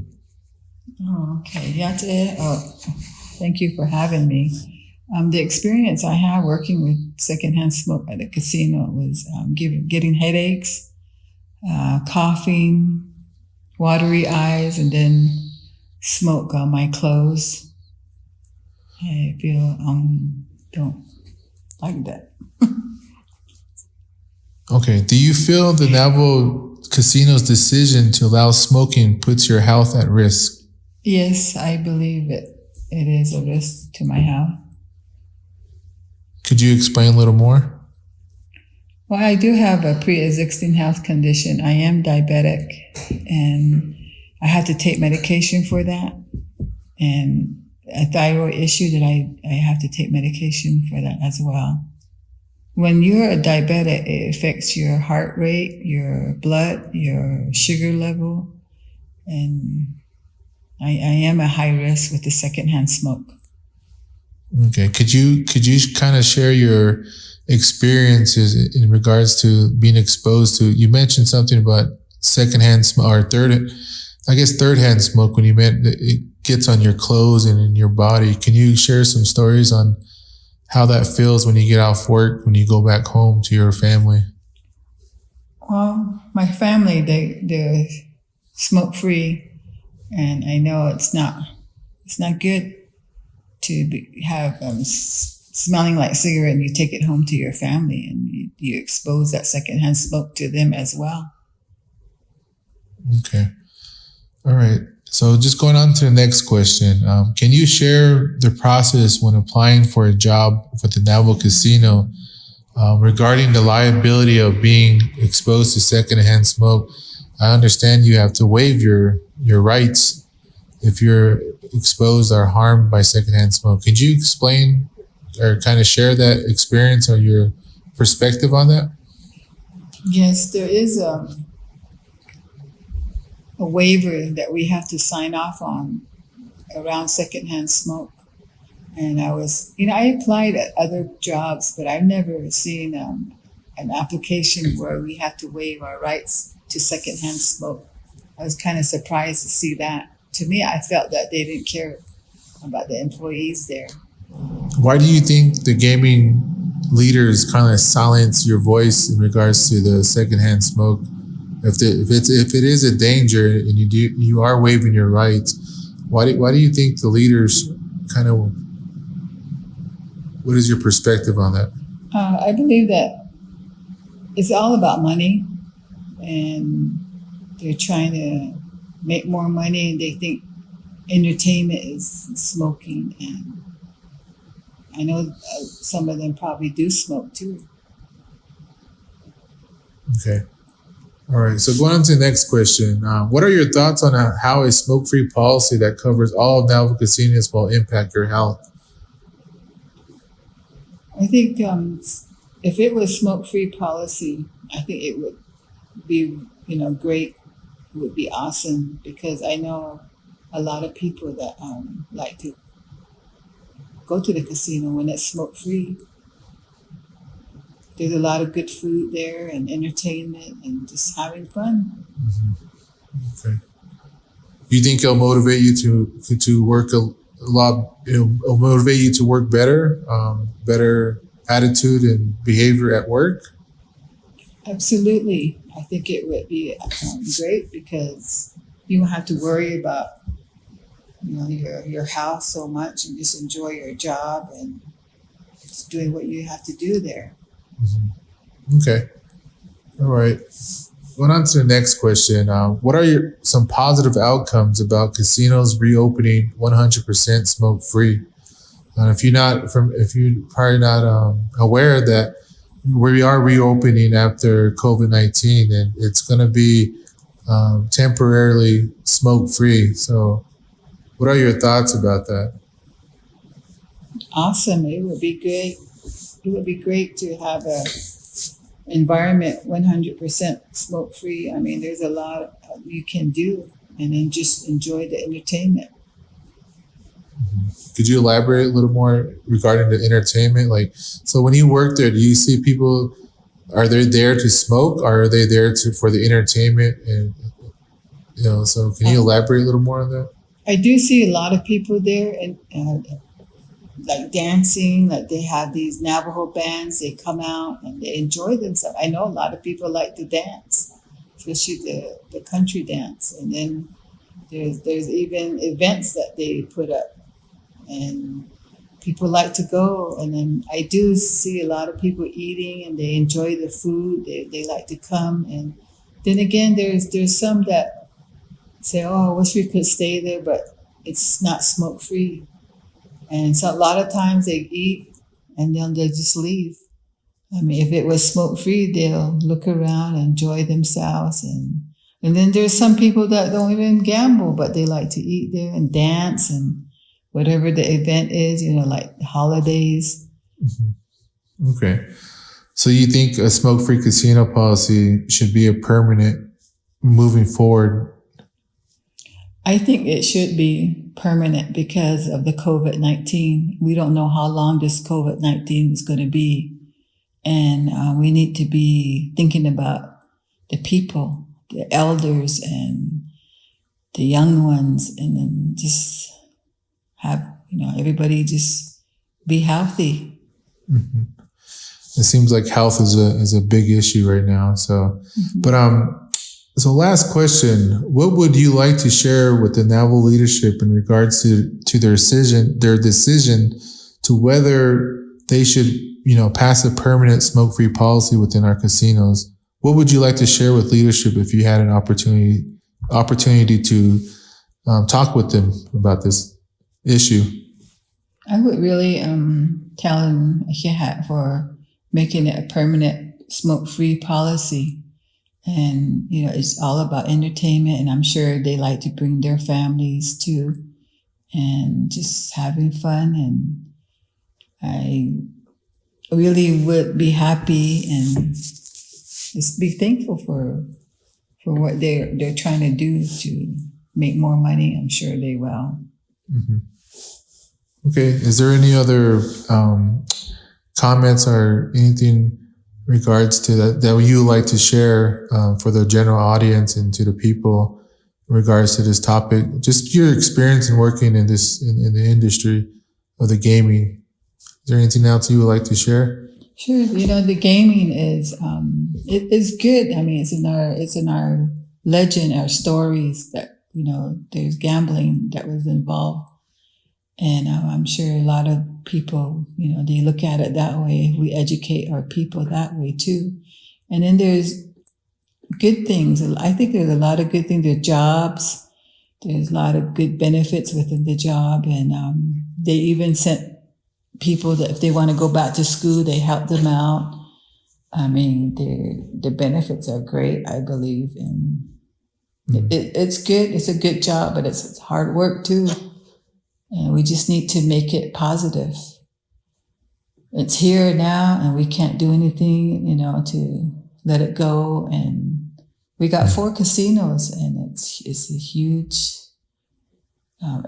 Oh, okay. Yazzie, thank you for having me. The experience I had working with secondhand smoke at the casino was getting headaches, coughing, watery eyes, and then smoke on my clothes. I feel don't like that. Okay. Do you feel the Navajo Casino's decision to allow smoking puts your health at risk? Yes, I believe it is a risk to my health. Could you explain a little more? Well, I do have a pre-existing health condition. I am diabetic, and I had to take medication for that, and a thyroid issue that I have to take medication for that as well. When you're a diabetic, it affects your heart rate, your blood, your sugar level, and I am a high risk with the secondhand smoke. Okay. Could you kind of share your experiences in regards to being exposed to? You mentioned something about secondhand smoke or third-hand smoke when you meant that it gets on your clothes and in your body. Can you share some stories on how that feels when you get off work, when you go back home to your family? Well, my family, they're smoke-free, and I know it's not good to have smelling like cigarette and you take it home to your family and you expose that secondhand smoke to them as well. Okay. All right. So just going on to the next question, can you share the process when applying for a job with the Naval Casino regarding the liability of being exposed to secondhand smoke? I understand you have to waive your rights if you're exposed or harmed by secondhand smoke. Could you explain or kind of share that experience or your perspective on that? Yes, there is a waiver that we have to sign off on around secondhand smoke. And I applied at other jobs, but I've never seen an application where we have to waive our rights to secondhand smoke. I was kind of surprised to see that. To me, I felt that they didn't care about the employees there. Why do you think the gaming leaders kind of silence your voice in regards to the secondhand smoke? If it is a danger and you are waiving your rights, why do you think the leaders kind of? What is your perspective on that? I believe that it's all about money, and they're trying to make more money, and they think entertainment is smoking. And I know some of them probably do smoke too. Okay. All right. So going on to the next question, what are your thoughts on how a smoke-free policy that covers all of Navajo casinos will impact your health? I think if it was smoke-free policy, I think it would be, great. It would be awesome, because I know a lot of people that like to go to the casino when it's smoke-free. There's a lot of good food there and entertainment and just having fun. Mm-hmm. Okay. Do you think it'll motivate you to work a lot? It'll motivate you to work better, better attitude and behavior at work? Absolutely. I think it would be great, because you don't have to worry about your house so much, and just enjoy your job and just doing what you have to do there. Mm-hmm. Okay. All right. Going on to the next question. What are some positive outcomes about casinos reopening 100% smoke-free? If you're probably not aware that we are reopening after COVID-19, and it's going to be temporarily smoke-free. So what are your thoughts about that? Awesome. It would be great. It would be great to have a environment 100% smoke-free. I mean, there's a lot you can do, and then just enjoy the entertainment. Could you elaborate a little more regarding the entertainment? So when you work there, do you see people are they there to smoke? Or are they there for the entertainment? And so can you elaborate a little more on that? I do see a lot of people there and like dancing, like they have these Navajo bands, they come out and they enjoy themselves. I know a lot of people like to dance, especially the country dance. And then there's even events that they put up and people like to go. And then I do see a lot of people eating and they enjoy the food. They like to come. And then again, there's some that say, oh, I wish we could stay there, but it's not smoke free. And so a lot of times they eat and then they just leave. I mean, if it was smoke free, they'll look around and enjoy themselves. And then there's some people that don't even gamble, but they like to eat there and dance and whatever the event is, like the holidays. Mm-hmm. Okay. So you think a smoke-free casino policy should be a permanent moving forward? I think it should be permanent because of the COVID-19. We don't know how long this COVID-19 is going to be. And we need to be thinking about the people, the elders and the young ones, and then just have, everybody just be healthy. Mm-hmm. It seems like health is a big issue right now. So, but so last question, what would you like to share with the Naval leadership in regards to their decision to whether they should, pass a permanent smoke-free policy within our casinos? What would you like to share with leadership if you had an opportunity to talk with them about this issue? I would really tell them for making it a permanent smoke-free policy. And, it's all about entertainment, and I'm sure they like to bring their families too, and just having fun. And I really would be happy and just be thankful for what they're trying to do to make more money. I'm sure they will. Mm-hmm. Okay. Is there any other comments or anything in regards to that you would like to share for the general audience and to the people in regards to this topic? Just your experience in working in the industry of the gaming. Is there anything else you would like to share? Sure. The gaming is it is good. I mean, it's in our legend, our stories that there's gambling that was involved, and I'm sure a lot of people they look at it that way. We educate our people that way too, and then there's good things. I think there's a lot of good things. There's jobs. There's a lot of good benefits within the job, and they even sent people that if they want to go back to school, they help them out. I mean, the benefits are great, I believe, and it's good. It's a good job, but it's hard work too, and we just need to make it positive. It's here now, and we can't do anything, to let it go. And we got 4 casinos, and it's a huge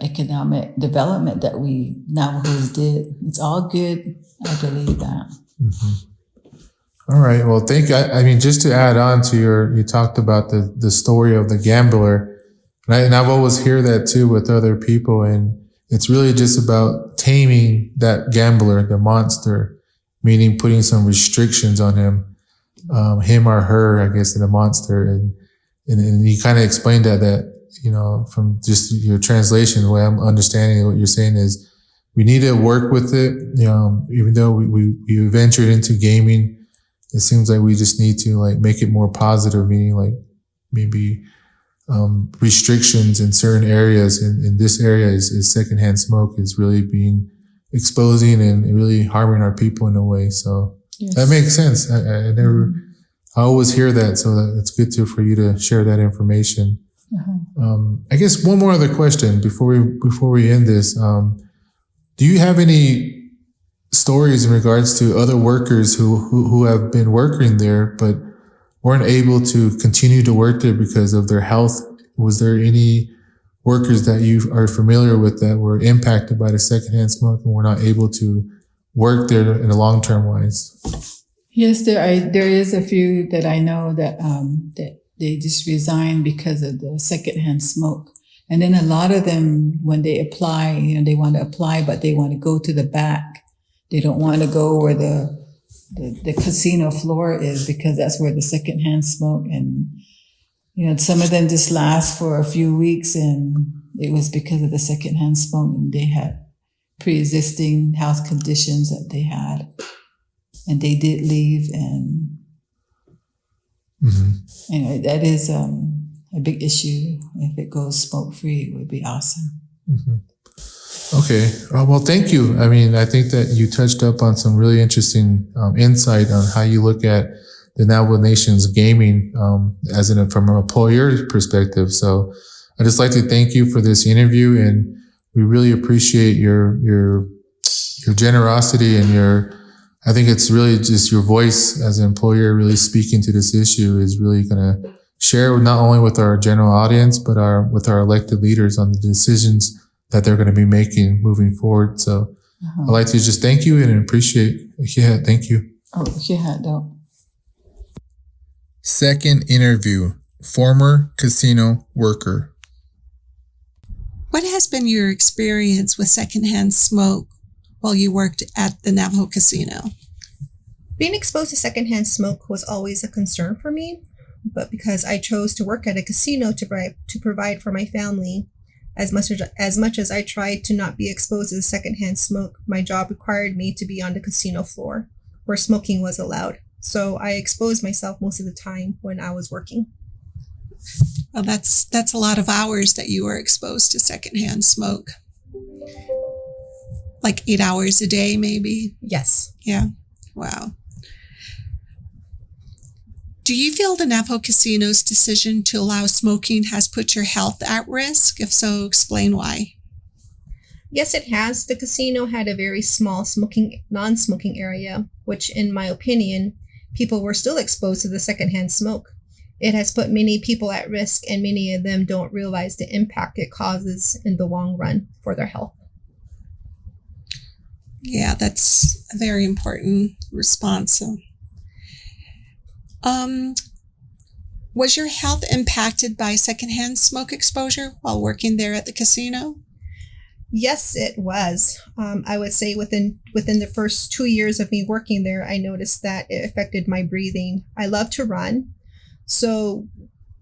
economic development that we Navajos did. It's all good. I believe that. Mm-hmm. All right. Well, thank you. I mean, just to add on to you talked about the story of the gambler, and I've always heard that too with other people, and it's really just about taming that gambler, the monster, meaning putting some restrictions on him or her, I guess, the monster, and you kind of explained that. From just your translation, the way I'm understanding what you're saying is we need to work with it. Even though we ventured into gaming, it seems like we just need to make it more positive, meaning maybe restrictions in certain areas. In this area is secondhand smoke is really being exposing and really harming our people in a way. So yes. That makes sense. I always hear that. So it's good for you to share that information. I guess one more other question before we end this. Do you have any stories in regards to other workers who have been working there but weren't able to continue to work there because of their health? Was there any workers that you are familiar with that were impacted by the secondhand smoke and were not able to work there in the long-term wise? Yes, there is a few that I know that that they just resign because of the secondhand smoke. And then a lot of them, when they apply, they want to apply, but they want to go to the back. They don't want to go where the casino floor is, because that's where the secondhand smoke. And some of them just last for a few weeks, and it was because of the secondhand smoke, and they had pre-existing health conditions that they had, and they did leave. And that is a big issue. If it goes smoke-free, it would be awesome. Okay. Well, thank you. I mean, I think that you touched up on some really interesting insight on how you look at the Navajo Nation's gaming from an employer perspective. So I'd just like to thank you for this interview, and we really appreciate your generosity and I think it's really just your voice as an employer really speaking to this issue is really going to share not only with our general audience, but with our elected leaders on the decisions that they're going to be making moving forward. So I'd like to just thank you and appreciate. Yeah, thank you. Second interview, former casino worker. What has been your experience with secondhand smoke while you worked at the Navajo Casino? Being exposed to secondhand smoke was always a concern for me, but because I chose to work at a casino to provide for my family, as much as I tried to not be exposed to the secondhand smoke, my job required me to be on the casino floor where smoking was allowed. So I exposed myself most of the time when I was working. Well, that's a lot of hours that you were exposed to secondhand smoke. Like 8 hours a day, maybe? Yes. Yeah. Wow. Do you feel the Navajo Casino's decision to allow smoking has put your health at risk? If so, explain why. Yes, it has. The casino had a very small non-smoking area, which in my opinion, people were still exposed to the secondhand smoke. It has put many people at risk, and many of them don't realize the impact it causes in the long run for their health. Yeah, that's a very important response. Was your health impacted by secondhand smoke exposure while working there at the casino? Yes, it was. I would say within the first 2 years of me working there, I noticed that it affected my breathing. I love to run. So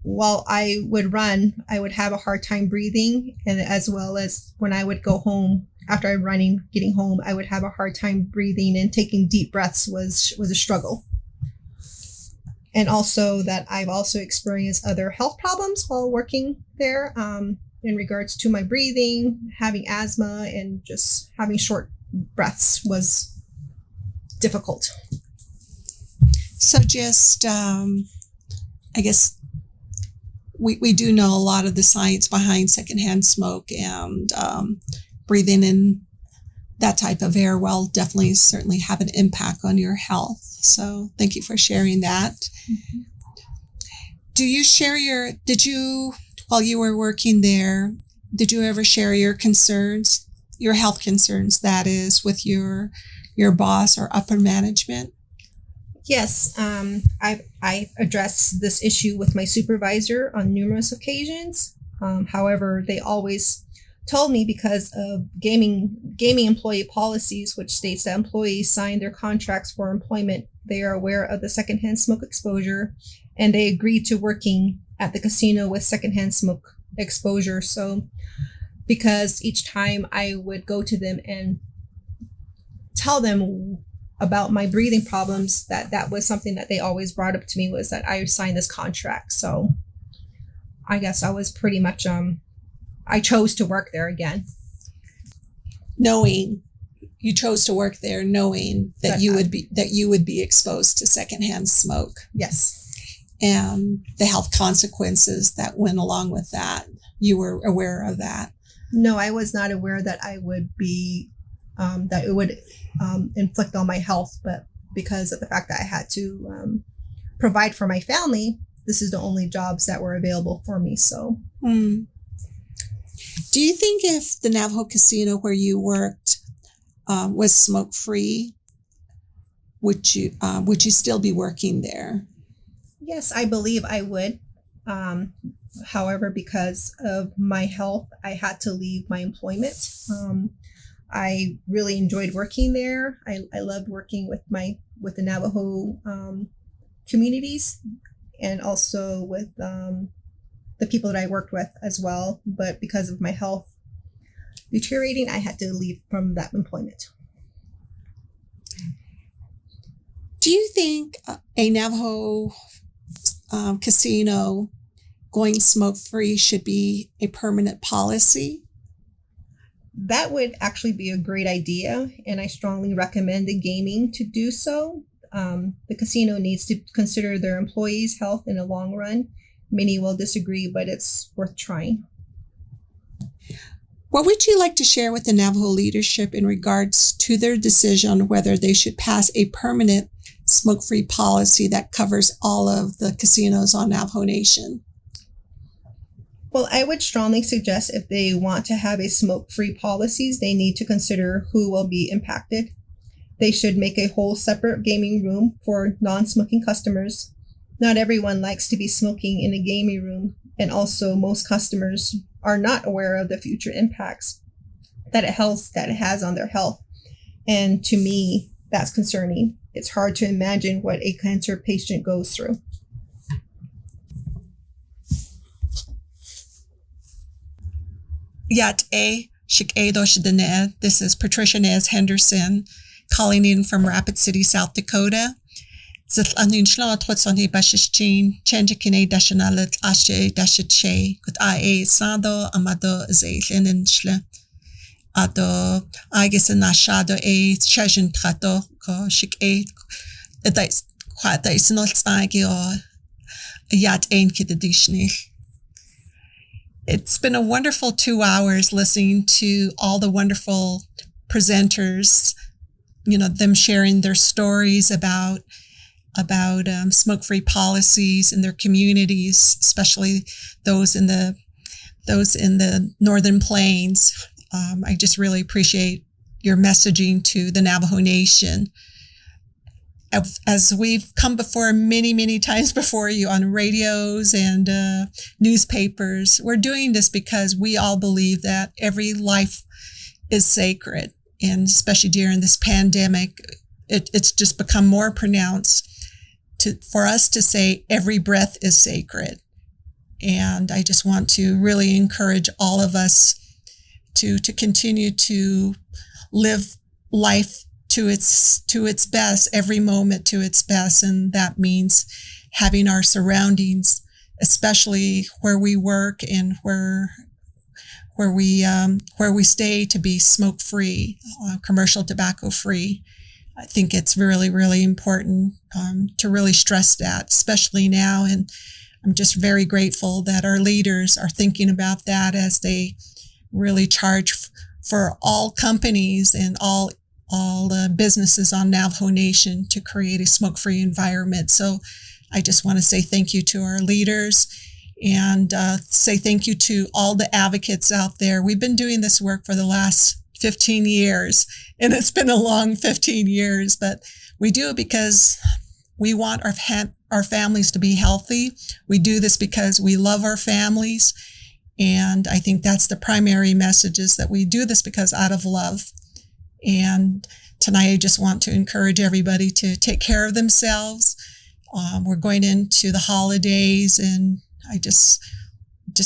while I would run, I would have a hard time breathing. And as well as when I would go home, after I'm running, getting home, I would have a hard time breathing, and taking deep breaths was a struggle. And also that I've also experienced other health problems while working there in regards to my breathing, having asthma, and just having short breaths was difficult. So just, I guess we do know a lot of the science behind secondhand smoke, and breathing in that type of air will definitely certainly have an impact on your health. So thank you for sharing that. Mm-hmm. While you were working there, did you ever share your concerns, your health concerns, that is, with your boss or upper management? Yes, I addressed this issue with my supervisor on numerous occasions. However, they always told me, because of gaming employee policies, which states that employees sign their contracts for employment, they are aware of the secondhand smoke exposure, and they agreed to working at the casino with secondhand smoke exposure. So because each time I would go to them and tell them about my breathing problems, that was something that they always brought up to me, was that I signed this contract. So I guess I was pretty much I chose to work there again. You chose to work there knowing that you would be exposed to secondhand smoke. Yes. And the health consequences that went along with that. You were aware of that? No, I was not aware that I would be that it would inflict on my health, but because of the fact that I had to provide for my family, this is the only jobs that were available for me. So. Do you think if the Navajo Casino where you worked was smoke-free, would you still be working there? Yes, I believe I would. However, because of my health, I had to leave my employment. I really enjoyed working there. I loved working with the Navajo communities, and also with the people that I worked with as well. But because of my health deteriorating, I had to leave from that employment. Do you think a Navajo casino going smoke-free should be a permanent policy? That would actually be a great idea, and I strongly recommend the gaming to do so. The casino needs to consider their employees' health in the long run. Many will disagree, but it's worth trying. What would you like to share with the Navajo leadership in regards to their decision on whether they should pass a permanent smoke-free policy that covers all of the casinos on Navajo Nation? Well, I would strongly suggest if they want to have a smoke-free policies, they need to consider who will be impacted. They should make a whole separate gaming room for non-smoking customers. Not everyone likes to be smoking in a gaming room, and also most customers are not aware of the future impacts that it has on their health. And to me, that's concerning. It's hard to imagine what a cancer patient goes through. This is Patricia Nez Henderson calling in from Rapid City, South Dakota. It's been a wonderful 2 hours listening to all the wonderful presenters, them sharing their stories about smoke-free policies in their communities, especially those in the Northern Plains. I just really appreciate your messaging to the Navajo Nation. As we've come before many, many times before you on radios and newspapers, we're doing this because we all believe that every life is sacred. And especially during this pandemic, it's just become more pronounced for us to say every breath is sacred. And I just want to really encourage all of us to continue to live life to its best, every moment to its best. And that means having our surroundings, especially where we work and where we stay, to be smoke-free, commercial tobacco-free. I think it's really, really important to really stress that, especially now. And I'm just very grateful that our leaders are thinking about that as they really charge for all companies and all businesses on Navajo Nation to create a smoke-free environment. So I just want to say thank you to our leaders and say thank you to all the advocates out there. We've been doing this work for the last 15 years, and it's been a long 15 years, but we do it because we want our families to be healthy. We do this because we love our families, and I think that's the primary message, is that we do this because out of love. And tonight I just want to encourage everybody to take care of themselves. We're going into the holidays, and I just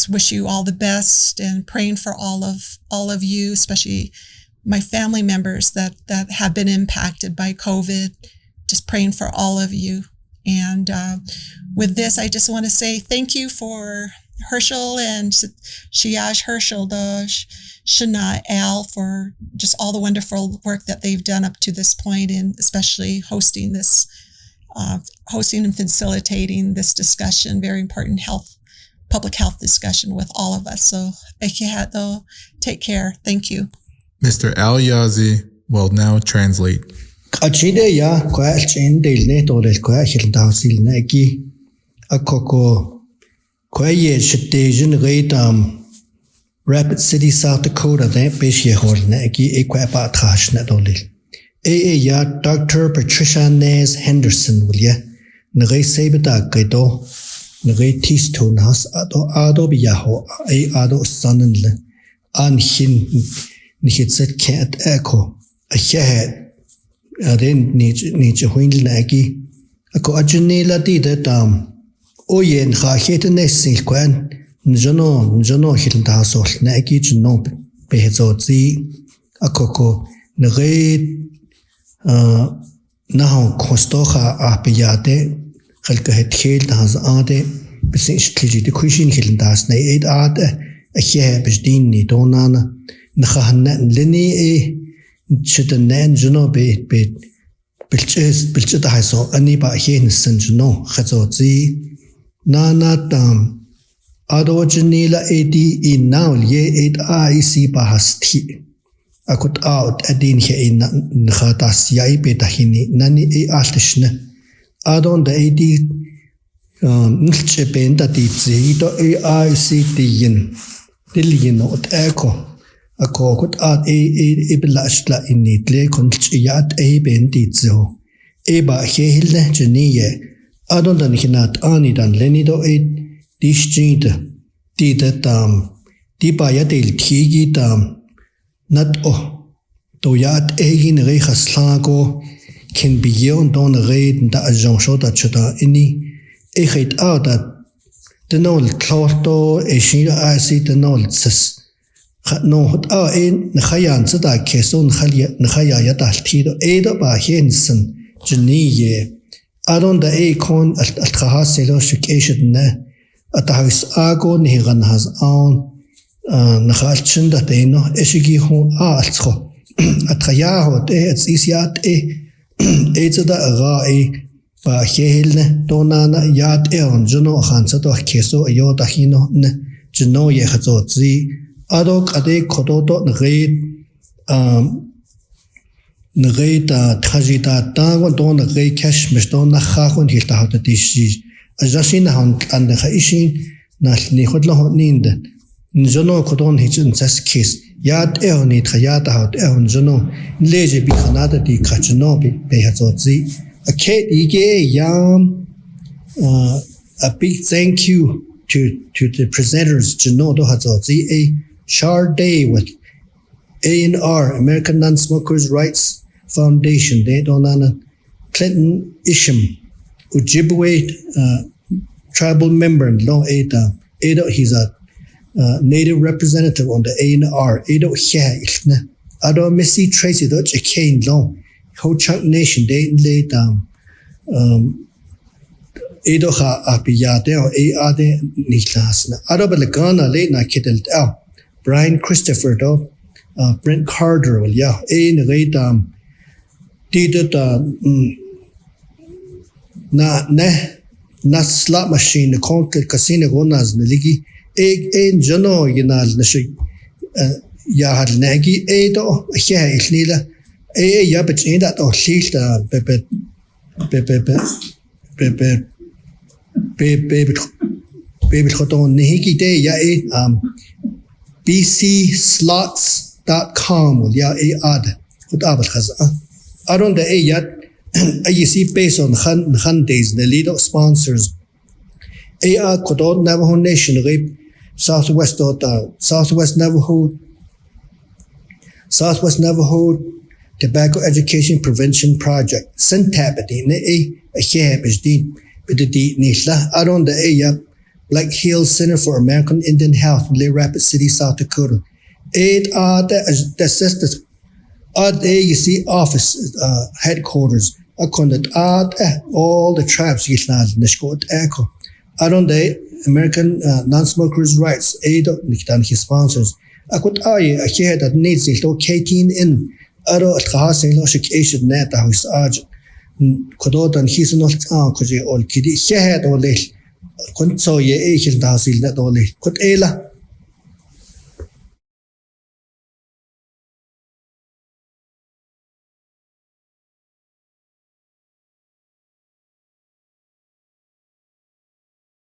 wish you all the best, and praying for all of you, especially my family members that have been impacted by COVID. Just praying for all of you. And with this, I just want to say thank you for Hershel and Hershel, Shana, Al, for just all the wonderful work that they've done up to this point, and especially hosting and facilitating this discussion, very important public health discussion with all of us. So, take care. Thank you. Mr. Al Yazzie will now translate. Achide ya kwa chinde ne tole kwa hilda silne ki akoko kwa ye station redam Rapid City, South Dakota, that Bishi Horne, Ekwa Batash Nadoli. ya Dr. Patricia Nez Henderson will ya nagay sabita kaito nagay tisto nas ado biyaho ado sananle an hin nihitset cat echo a head then need huindl nagi ako ajunila di that oyen ha nesil kwan njono hilda sol nagi jno behezotzi akoko nagay naho kostoha apiyate khalka hetkhel das ade besicht kliji kushin hildas na ed ade a besdin ni donana nakhahna leni chitanen juno be bilchita haiso ani ba hen san juno khazotzi nana tam adojnila edi in now ye ed ic ba hasti akut out adin he in khatas yai betahini nani altishne adon da edi nilchependa tizido aic tilin ot eko ako kut at belashla initle konchiyat bentizo ba hehilne jeniye adon dan hinat ani dan lenido dischinte didatam dibaya del tigitam nat toyat egin rehaslago can be yon don red da ajon shota chota ini echit out that the nol clorto eshira acid the nol sis no hot in khayan zada keson khaya ya daltido edo ba hensen jeniye adon da econ al khahaselo shikeshet na atahis ago nigan has on nakhalchin da teno eshigi hu altsho atkhaya hot it's isiat zada ra ba helne donana yat on juno khansa to keso yo da hino ne juno ye khazotzi adok ade khodoto ngai ta thajita ta don ngai cash miston na khakon hilta hot dishi ajashin han an kha ishin na ni khotlo ninde juno khodon hichin sas kes yat ni thayata hot juno leje bi khanada di khachno be hazotzi a big thank you to the presenters Juno do hazotzi a Shar Day with ANR American Non-Smokers Rights Foundation de donana Clinton Isham Ojibwe tribal member lo Edo he's a native representative on the ANR Edo ilne ado Missy Tracy do chekain lo Navajo Nation de lay down Edo ha apiyate o ade nihlasna Arabelagana late na kidelt out Brian Christopher do Brent Carter will ya lay down did na slot machine the concrete casino gonas niligi jono yinal nashi ya had nagi edo ya ilnila ya but in that or lilta baby khoton nihiki de ya bcslots.com ya ad khud abal khaza aron da yat see based on khan days the leader sponsors kodon Navajo Nation Southwest Navajo Tobacco Education Prevention Project. Sentapati ne a habisdin biddi nihla aron da Black Hills Center for American Indian Health in Lake Rapid City, South Dakota. The sisters office headquarters akondat all the tribes yitnal nishkot echo. Aron da American Non-Smokers Rights niktan his sponsors. Akut a that needs to KTNN aro atkhasing lo shikeshit net ahus aj kodotan hisnol koje ol kidi head olel konso ye ehil dasil net olel kot ela